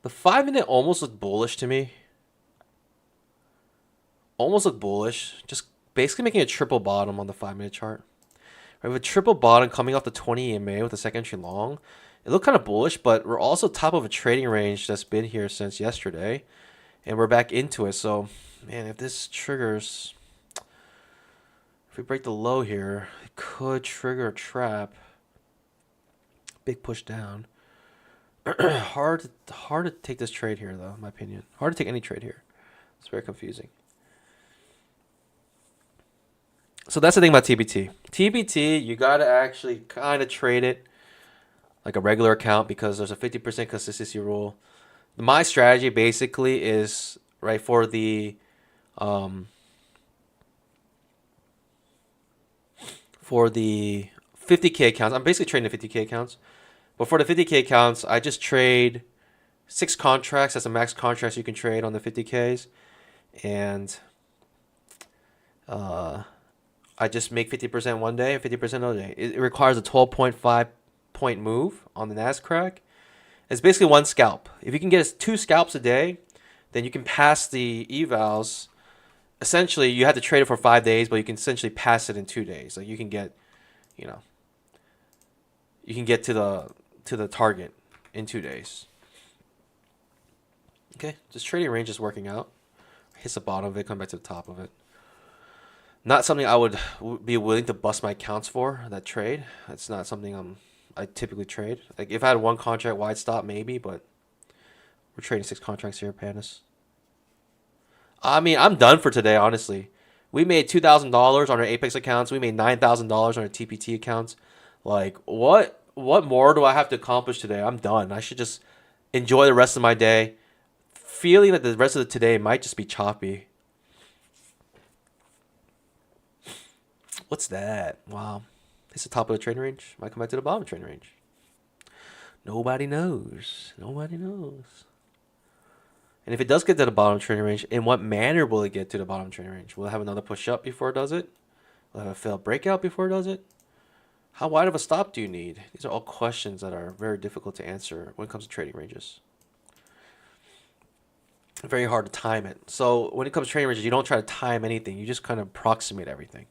The 5-minute almost looked bullish to me. Almost looked bullish. Just basically making a triple bottom on the 5-minute chart. Right, with a triple bottom coming off the 20 EMA with a second entry long. It looked kind of bullish, but we're also top of a trading range that's been here since yesterday. And we're back into it. So, man, if this triggers... If we break the low here, it could trigger a trap. Big push down. Hard to take this trade here, though, in my opinion. Hard to take any trade here. It's very confusing. So that's the thing about TBT. TBT, you got to actually kind of trade it like a regular account because there's a 50% consistency rule. My strategy basically is, right, for the 50K accounts. I'm basically trading the 50K accounts. But for the 50K accounts, I just trade 6 contracts. That's the max contracts you can trade on the 50Ks. And I just make 50% one day and 50% another day. It requires a 12.5 point move on the Nascraq. It's basically one scalp. If you can get 2 scalps a day, then you can pass the evals. Essentially, you have to trade it for 5 days, but you can essentially pass it in 2 days. Like you can get, you know, you can get to the target in 2 days. Okay, this trading range is working out. Hits the bottom of it, come back to the top of it. Not something I would be willing to bust my accounts for, that trade. It's not something I typically trade. Like if I had one contract wide stop, maybe, but we're trading 6 contracts here, Panis. I mean, I'm done for today, honestly. We made $2,000 on our Apex accounts. We made $9,000 on our TPT accounts. Like, what more do I have to accomplish today? I'm done. I should just enjoy the rest of my day. Feeling that the rest of the today might just be choppy. What's that? Wow. It's the top of the trading range. Might come back to the bottom of the trading range. Nobody knows. Nobody knows. And if it does get to the bottom of the trading range, in what manner will it get to the bottom of the trading range? Will it have another push up before it does it? Will it have a failed breakout before it does it? How wide of a stop do you need? These are all questions that are very difficult to answer when it comes to trading ranges. Very hard to time it. So when it comes to trading ranges, you don't try to time anything. You just kind of approximate everything.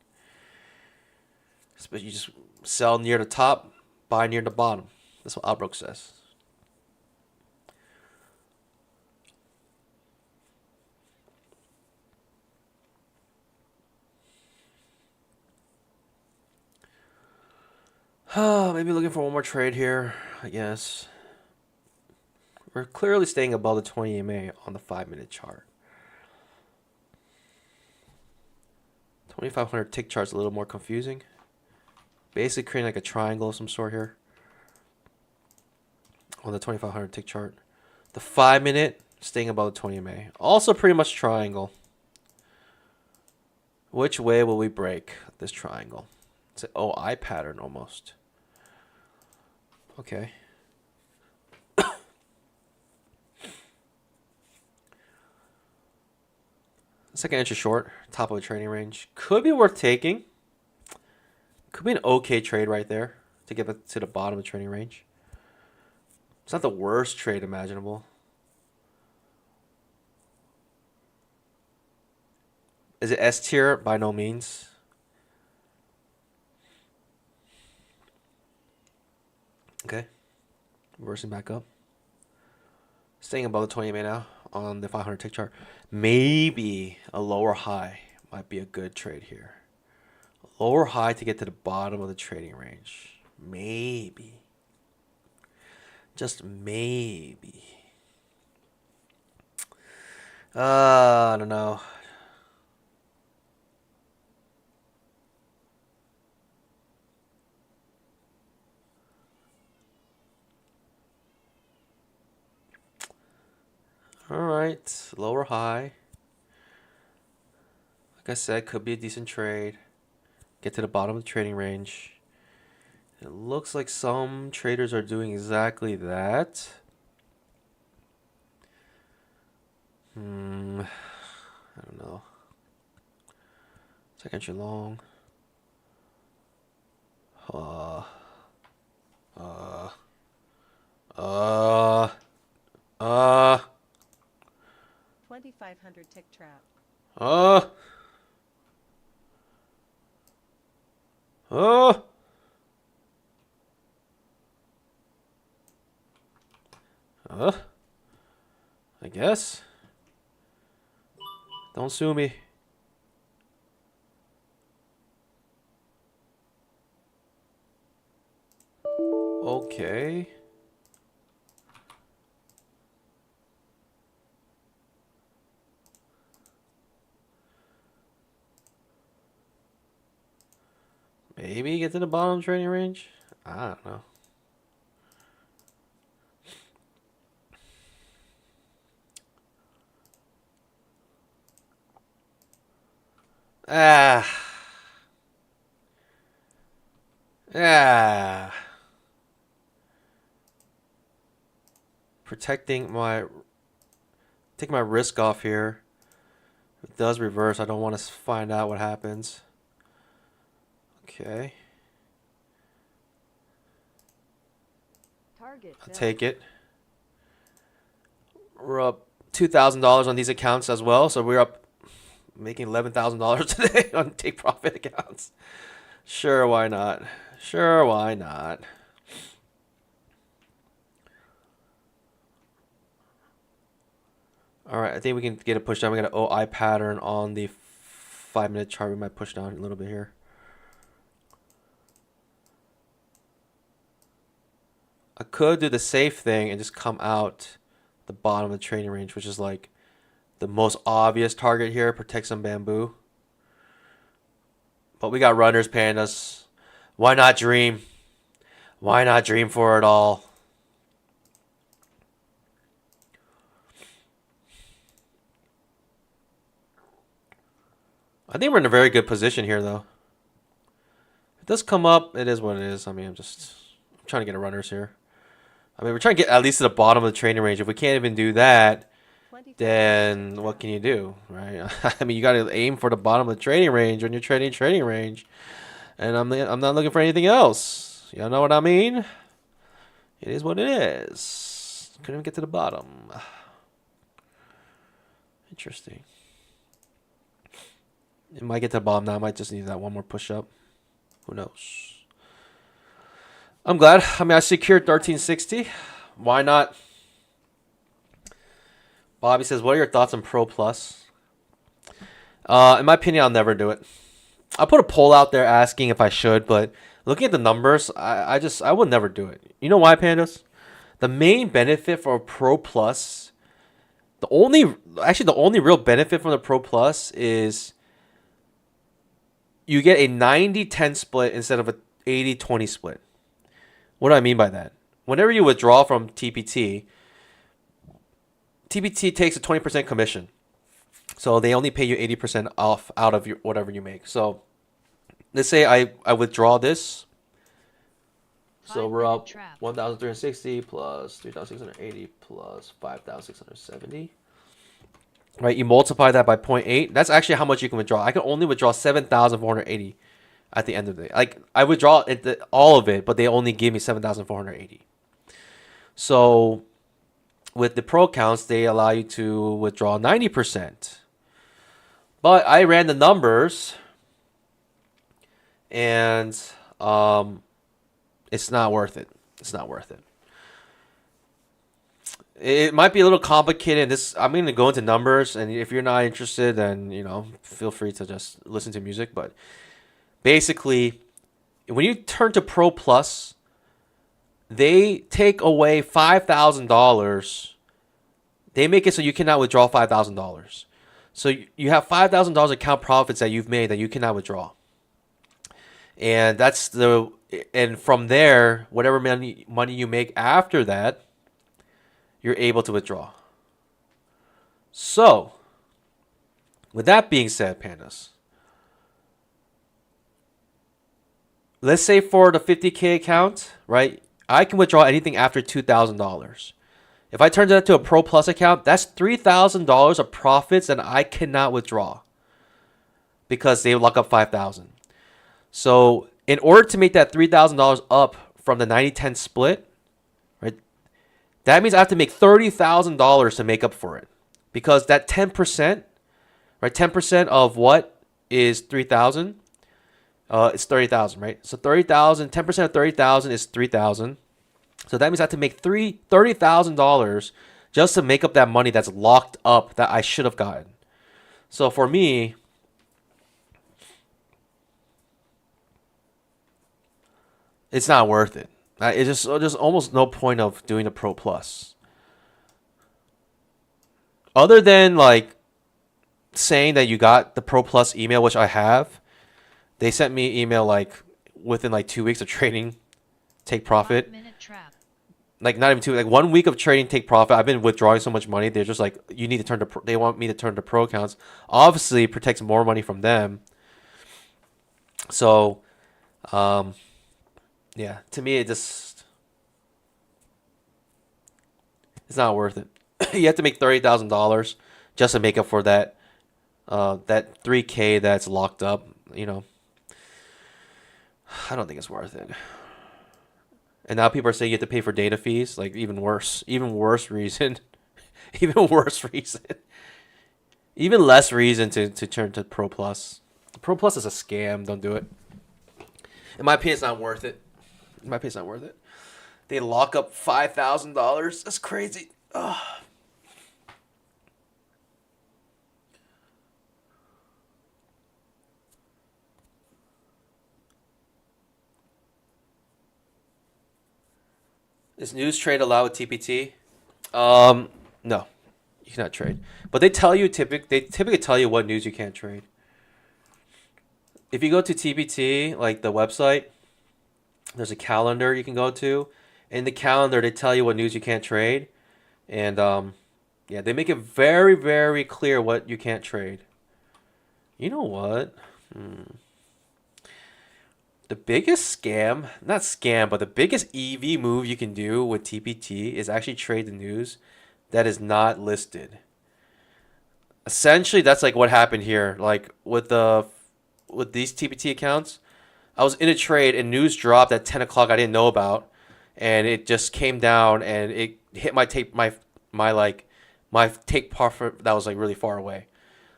But you just sell near the top, buy near the bottom. That's what Albrook says. Maybe looking for one more trade here, I guess. We're clearly staying above the 20 EMA on the 5-minute chart. 2500 tick chart's a little more confusing. Basically creating like a triangle of some sort here on the 2500 tick chart. The 5-minute staying above the 20 EMA. Also pretty much triangle. Which way will we break this triangle? It's an OI pattern almost. Okay. Second entry short, top of a trading range. Could be worth taking. Could be an okay trade right there to get to the bottom of the trading range. It's not the worst trade imaginable. Is it S tier? By no means. Okay. Reversing back up. Staying above the 20 EMA now on the 500 tick chart. Maybe a lower high might be a good trade here. Lower high to get to the bottom of the trading range. Maybe. Just maybe. I don't know. All right, lower high. Like I said, could be a decent trade. Get to the bottom of the trading range. It looks like some traders are doing exactly that. I don't know. Second entry long. 2500 tick trap. Oh. I guess. Don't sue me. Okay. Maybe get to the bottom trading range? I don't know. Taking my risk off here. If it does reverse, I don't want to find out what happens. Okay. Target I'll filled. take it. We're up $2,000 on these accounts as well, so we're up making $11,000 today on take profit accounts. Sure, why not? Sure, why not? All right, I think we can get a push down. We got an OI pattern on the 5-minute chart. We might push down a little bit here. I could do the safe thing and just come out the bottom of the trading range, which is like the most obvious target here. Protect some bamboo. But we got runners paying us. Why not dream? Why not dream for it all? I think we're in a very good position here, though. If it does come up, it is what it is. I mean, I'm trying to get a runners here. I mean, we're trying to get at least to the bottom of the trading range. If we can't even do that, then what can you do, right? I mean, you got to aim for the bottom of the trading range when you're trading range. And I'm not looking for anything else. You know what I mean? It is what it is. Couldn't even get to the bottom. Interesting. It might get to the bottom now. I might just need that one more push up. Who knows? I'm glad. I mean, I secured 1360. Why not? Bobby says, what are your thoughts on Pro Plus? In my opinion, I'll never do it. I put a poll out there asking if I should, but looking at the numbers, I would never do it. You know why, Pandas? The main benefit for Pro Plus, the only real benefit from the Pro Plus is you get a 90-10 split instead of a 80-20 split. What do I mean by that? Whenever you withdraw from TPT, TPT takes a 20% commission. So they only pay you 80% off out of your whatever you make. So let's say I withdraw this. So we're up 1,360 plus 3,680 plus 5,670. Right, you multiply that by 0.8. That's actually how much you can withdraw. I can only withdraw 7,480 at the end of the day. Like I withdraw all of it, but they only give me 7,480. So with the pro accounts, they allow you to withdraw 90%. But I ran the numbers, and it's not worth it. It's not worth it. It might be a little complicated. I'm going to go into numbers, and if you're not interested, then feel free to just listen to music. But basically, when you turn to Pro Plus, they take away $5,000. They make it so you cannot withdraw $5,000. So you have $5,000 account profits that you've made that you cannot withdraw. And from there, whatever money you make after that, you're able to withdraw. So, with that being said, pandas, let's say for the 50K account, right, I can withdraw anything after $2,000. If I turn that to a Pro Plus account, that's $3,000 of profits that I cannot withdraw because they lock up $5,000. So in order to make that $3,000 up from the 90-10 split, right, that means I have to make $30,000 to make up for it, because that 10%, right, 10% of what is 3,000? It's 30,000, right? So 30,000, 10% of 30,000 is 3,000. So that means I have to make $30,000 just to make up that money that's locked up that I should have gotten. So for me, it's not worth it. It's just almost no point of doing a Pro Plus. Other than like saying that you got the Pro Plus email, which I have. They sent me an email like within like 2 weeks of trading, take profit. 5-minute trap. Like not even 2, like 1 week of trading, take profit. I've been withdrawing so much money. They're just like, you need to turn to. They want me to turn to pro accounts. Obviously, it protects more money from them. So, yeah, to me, it's not worth it. You have to make $30,000 just to make up for that 3K that's locked up. I don't think it's worth it. And now people are saying you have to pay for data fees. Like even worse reason, even worse reason, even less reason to turn to Pro Plus. Pro Plus is a scam. Don't do it. In my opinion, it's not worth it. They lock up $5,000. That's crazy. Ugh. Is news trade allowed with TPT? No, you cannot trade. But they typically tell you what news you can't trade. If you go to TPT, like the website, there's a calendar you can go to. In the calendar, they tell you what news you can't trade, and yeah, they make it very, very clear what you can't trade. You know what? The biggest scam, not scam, but the biggest EV move you can do with TPT is actually trade the news that is not listed. Essentially, that's like what happened here. Like with these TPT accounts, I was in a trade and news dropped at 10 o'clock I didn't know about, and it just came down and it hit my take profit that was like really far away.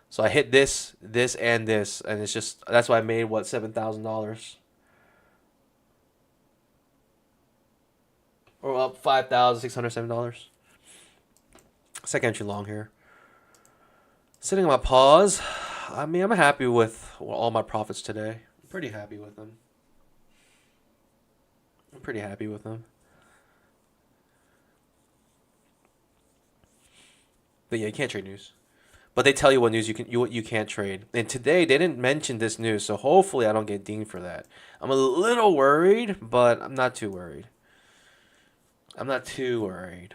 So I hit this, and this, and it's just that's why I made $7,000. Or up $5,607. Second entry long here. Sitting on my pause. I mean, I'm happy with all my profits today. I'm pretty happy with them. But yeah, you can't trade news. But they tell you what news you can't trade. And today they didn't mention this news, so hopefully I don't get dinged for that. I'm a little worried, but I'm not too worried. I'm not too worried.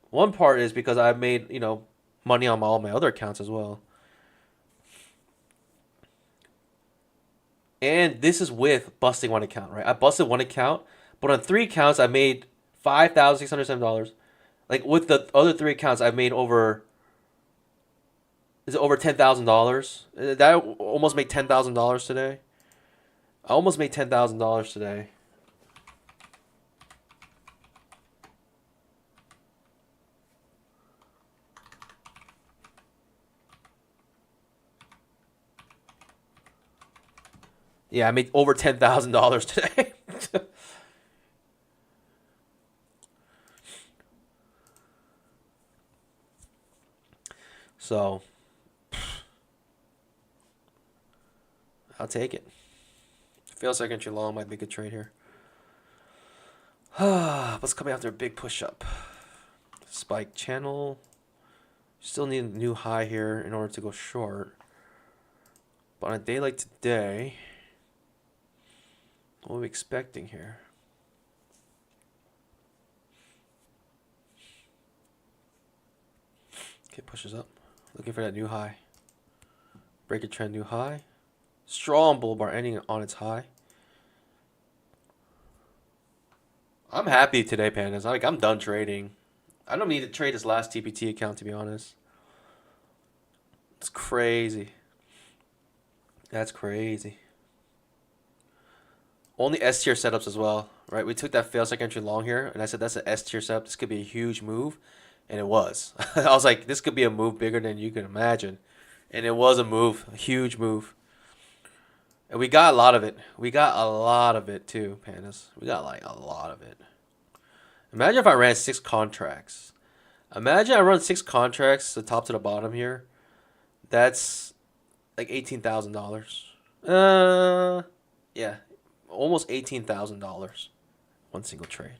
One part is because I've made, money on all my other accounts as well. And this is with busting one account, right? I busted one account, but on 3 accounts I made $5,607. Like with the other 3 accounts, I've made over, is it over $10,000? That almost made $10,000 today. I almost made $10,000 today. Yeah, I made over $10,000 today. So, I'll take it. Fail second entry long might be a good trade here. What's coming after a big push up? Spike channel. Still need a new high here in order to go short. But on a day like today, what are we expecting here? Okay, pushes up. Looking for that new high. Break a trend new high. Strong bull bar ending on its high. I'm happy today, Pandas. I'm done trading. I don't need to trade this last TPT account, to be honest. It's crazy. That's crazy. Only S tier setups as well, right? We took that fail second entry long here, and I said that's an S tier setup. This could be a huge move, and it was. I was like, this could be a move bigger than you can imagine, and it was a move, a huge move. And we got a lot of it. We got a lot of it too, Pandas. We got like a lot of it. Imagine if I ran 6 contracts. Imagine I run 6 contracts, the top to the bottom here. That's like $18,000. Yeah, almost $18,000. One single trade.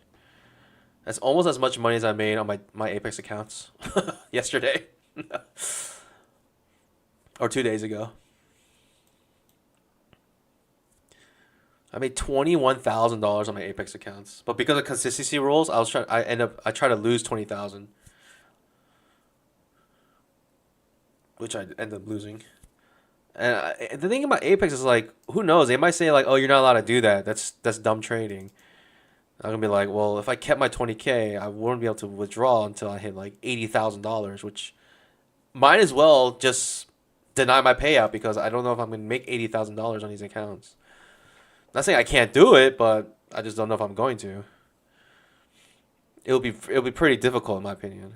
That's almost as much money as I made on my Apex accounts yesterday. Or 2 days ago. I made $21,000 on my Apex accounts, but because of consistency rules, I try to lose 20,000, which I end up losing. And the thing about Apex is like, who knows? They might say like, oh, you're not allowed to do that. That's dumb trading. I'm gonna be like, well, if I kept my 20K, I wouldn't be able to withdraw until I hit like $80,000, which might as well just deny my payout because I don't know if I'm gonna make $80,000 on these accounts. Not saying I can't do it, but I just don't know if I'm going to. It'll be pretty difficult in my opinion.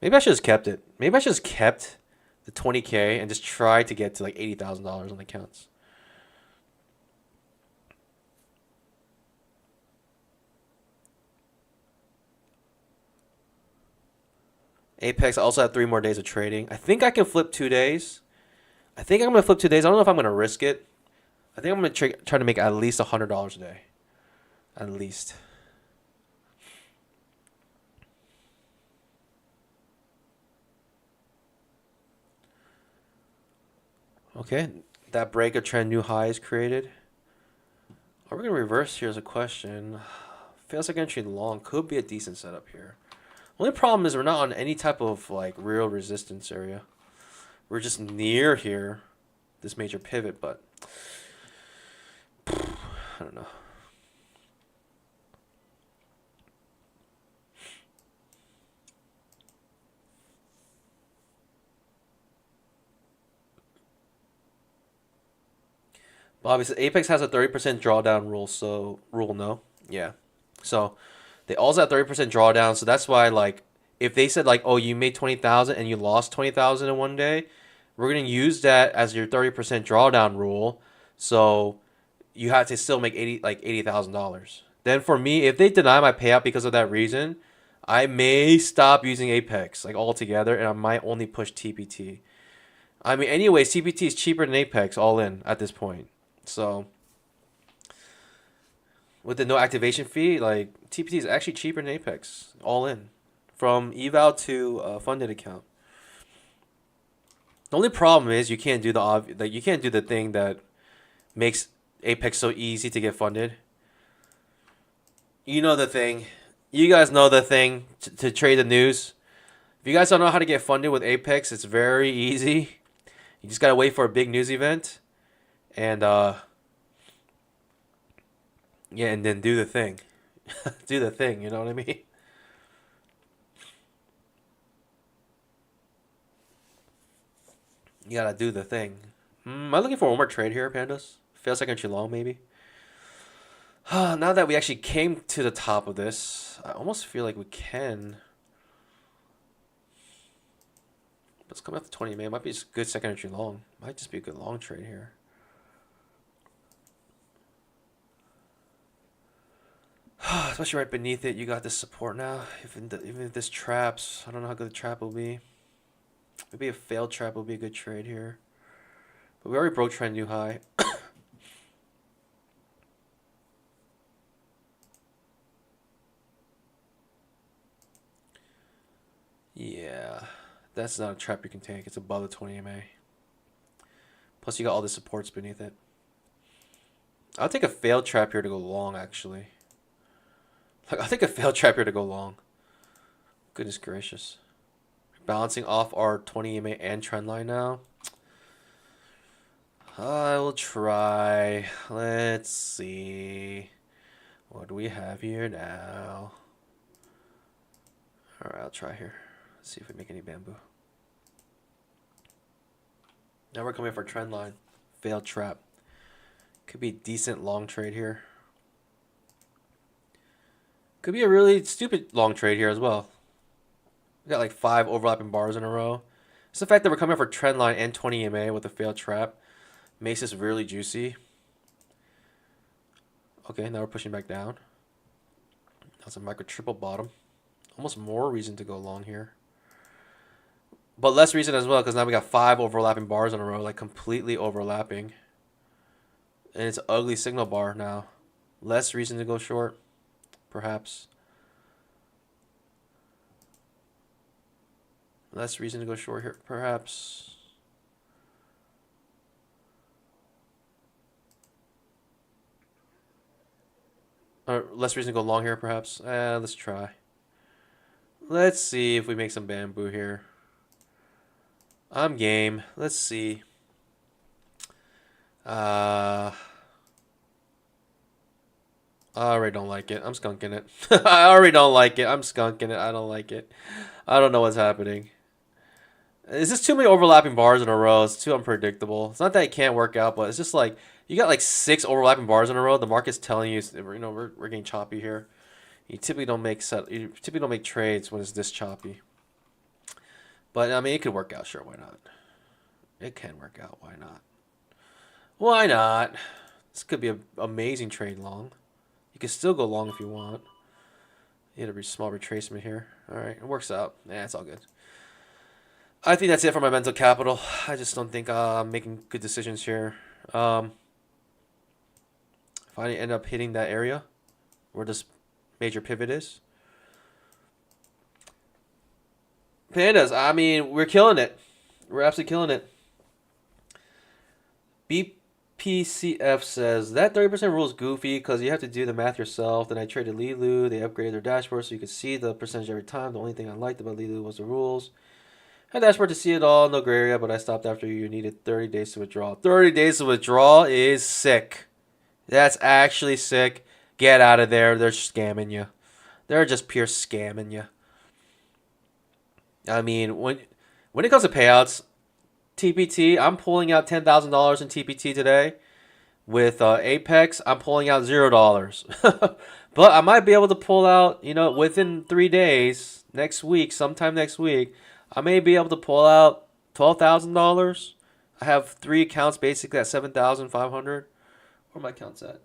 Maybe I should have just kept it. Maybe I should have just kept the 20K and just tried to get to like $80,000 on accounts. Apex, I also have 3 more days of trading. I think I can flip 2 days. I think I'm going to flip 2 days. I don't know if I'm going to risk it. I think I'm going to try to make at least $100 a day. At least. Okay, that break of trend new high is created. Are we going to reverse here is a question. Fails like entry long could be a decent setup here. Only problem is we're not on any type of like real resistance area. We're just near here, this major pivot, but I don't know. Bobby says Apex has a 30% drawdown rule, so rule no. Yeah. So they also have 30% drawdown, so that's why like if they said like, oh, you made 20,000 and you lost 20,000 in one day, we're gonna use that as your 30% drawdown rule. So you have to still make $80,000. Then for me, if they deny my payout because of that reason, I may stop using Apex like altogether, and I might only push TPT. I mean, anyway, TPT is cheaper than Apex all in at this point. So with the no activation fee, like TPT is actually cheaper than Apex all in from eval to funded account. The only problem is you can't do you can't do the thing that makes Apex so easy to get funded. You know the thing. You guys know the thing to trade the news. If you guys don't know how to get funded with Apex, it's very easy. You just gotta wait for a big news event, and yeah, and then do the thing. Do the thing. You know what I mean? You gotta do the thing. Am I looking for one more trade here, Pandas? Feels like entry long, maybe. Now that we actually came to the top of this, I almost feel like we can. Let's come out to 20 man. Might be a good second entry long. Might just be a good long trade here. Especially right beneath it, you got this support now. Even if this traps, I don't know how good the trap will be. Maybe a failed trap will be a good trade here. But we already broke trend new high. Yeah, that's not a trap you can take. It's above the 20 MA. Plus you got all the supports beneath it. I'll take a failed trap here to go long, actually. I'll take a failed trap here to go long. Goodness gracious. Balancing off our 20 MA and trend line now. I will try. Let's see. What do we have here now? Alright, I'll try here. See if we make any bamboo. Now we're coming for trend line. Failed trap. Could be a decent long trade here. Could be a really stupid long trade here as well. We got like 5 overlapping bars in a row. It's the fact that we're coming for trend line and 20 EMA with a failed trap makes this really juicy. Okay, now we're pushing back down. That's a micro triple bottom. Almost more reason to go long here. But less reason as well, because now we got 5 overlapping bars in a row, like completely overlapping. And it's an ugly signal bar now. Less reason to go short, perhaps. Less reason to go short here, perhaps. Or less reason to go long here, perhaps. Let's try. Let's see if we make some bamboo here. I'm game. Let's see. I already don't like it. I'm skunking it. I already don't like it. I'm skunking it. I don't like it. I don't know what's happening. It's just too many overlapping bars in a row. It's too unpredictable. It's not that it can't work out, but it's just like you got like 6 overlapping bars in a row. The market's telling you, we're getting choppy here. You typically don't make trades when it's this choppy. But I mean, it could work out. Sure, why not? It can work out. Why not? Why not? This could be an amazing trade long. You can still go long if you want. You had a small retracement here. All right, it works out. Yeah, it's all good. I think that's it for my mental capital. I just don't think I'm making good decisions here. If I end up hitting that area where this major pivot is. Pandas, I mean, we're killing it. We're absolutely killing it. BPCF says, that 30% rule is goofy because you have to do the math yourself. Then I traded Lilu. They upgraded their dashboard so you could see the percentage every time. The only thing I liked about Lilu was the rules. Had dashboard to see it all, no gray area, but I stopped after you needed 30 days to withdraw. 30 days to withdraw is sick. That's actually sick. Get out of there. They're scamming you. They're just pure scamming you. I mean, when it comes to payouts, TPT, I'm pulling out $10,000 in TPT today. With Apex, I'm pulling out $0. But I might be able to pull out, within 3 days, next week, sometime next week, I may be able to pull out $12,000. I have 3 accounts basically at 7,500. Where are my accounts at?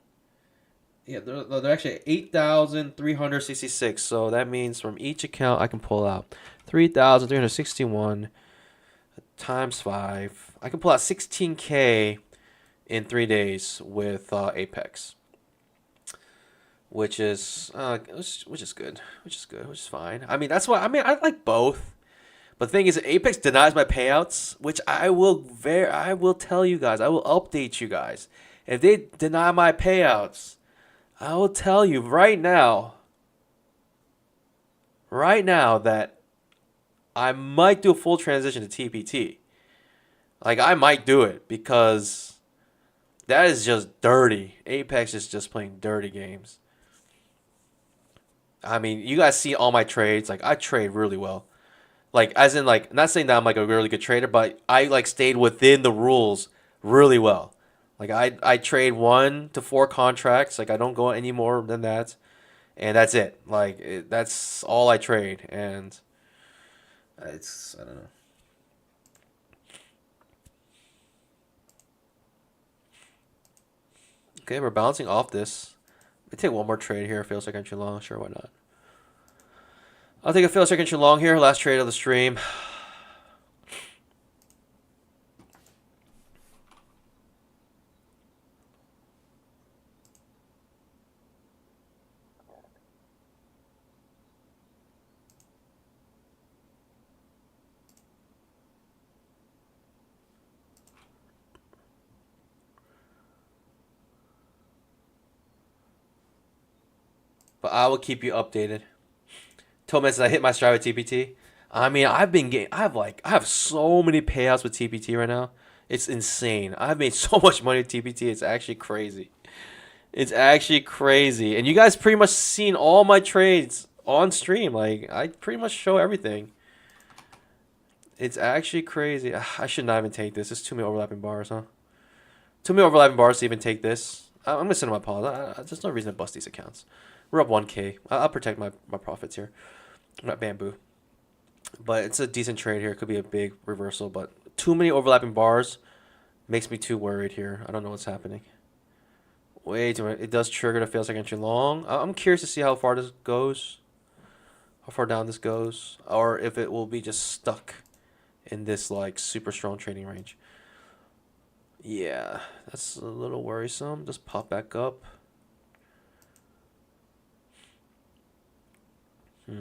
Yeah, they're actually 8,366. So that means from each account I can pull out 3,361 times 5. I can pull out 16K in 3 days with Apex. which is good, which is fine. I mean, that's why. I mean, I like both. But the thing is, Apex denies my payouts, which I will tell you guys. I will update you guys. If they deny my payouts, I will tell you right now that I might do a full transition to TPT. Like, I might do it because that is just dirty. Apex is just playing dirty games. I mean, you guys see all my trades. Like, I trade really well. Like, as in, like, not saying that I'm like a really good trader, but I like stayed within the rules really well. Like, I trade 1 to 4 contracts. Like, I don't go any more than that, and that's it. Like, that's all I trade, and it's, I don't know. Okay, we're bouncing off this. Let me take one more trade here. Feels like entry long. Sure, why not? I'll take a fail second entry long here. Last trade of the stream. But I will keep you updated. Thomas, I hit my stride with TPT. I mean, I have so many payouts with TPT right now. It's insane. I've made so much money with TPT. It's actually crazy. It's actually crazy. And you guys pretty much seen all my trades on stream. Like, I pretty much show everything. It's actually crazy. I should not even take this. There's too many overlapping bars, huh? Too many overlapping bars to even take this. I'm going to send them my pause. There's no reason to bust these accounts. We're up 1K. I'll protect my profits here. Not bamboo. But it's a decent trade here. It could be a big reversal. But too many overlapping bars makes me too worried here. I don't know what's happening. Wait a minute. It does trigger to fail second entry long. I'm curious to see how far this goes. How far down this goes. Or if it will be just stuck in this like super strong trading range. Yeah, that's a little worrisome. Just pop back up. I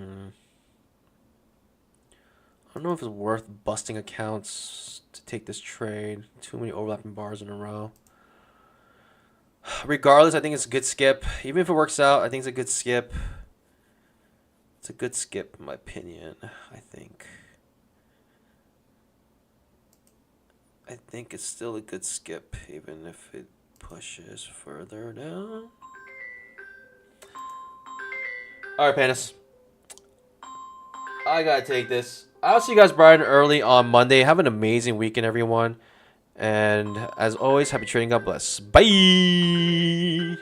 don't know if it's worth busting accounts to take this trade. Too many overlapping bars in a row. Regardless, I think it's a good skip. Even if it works out, I think it's a good skip. It's a good skip, in my opinion, I think. I think it's still a good skip, even if it pushes further down. Alright, Panis. I gotta take this. I'll see you guys bright and early on Monday. Have an amazing weekend, everyone. And as always, happy trading. God bless. Bye.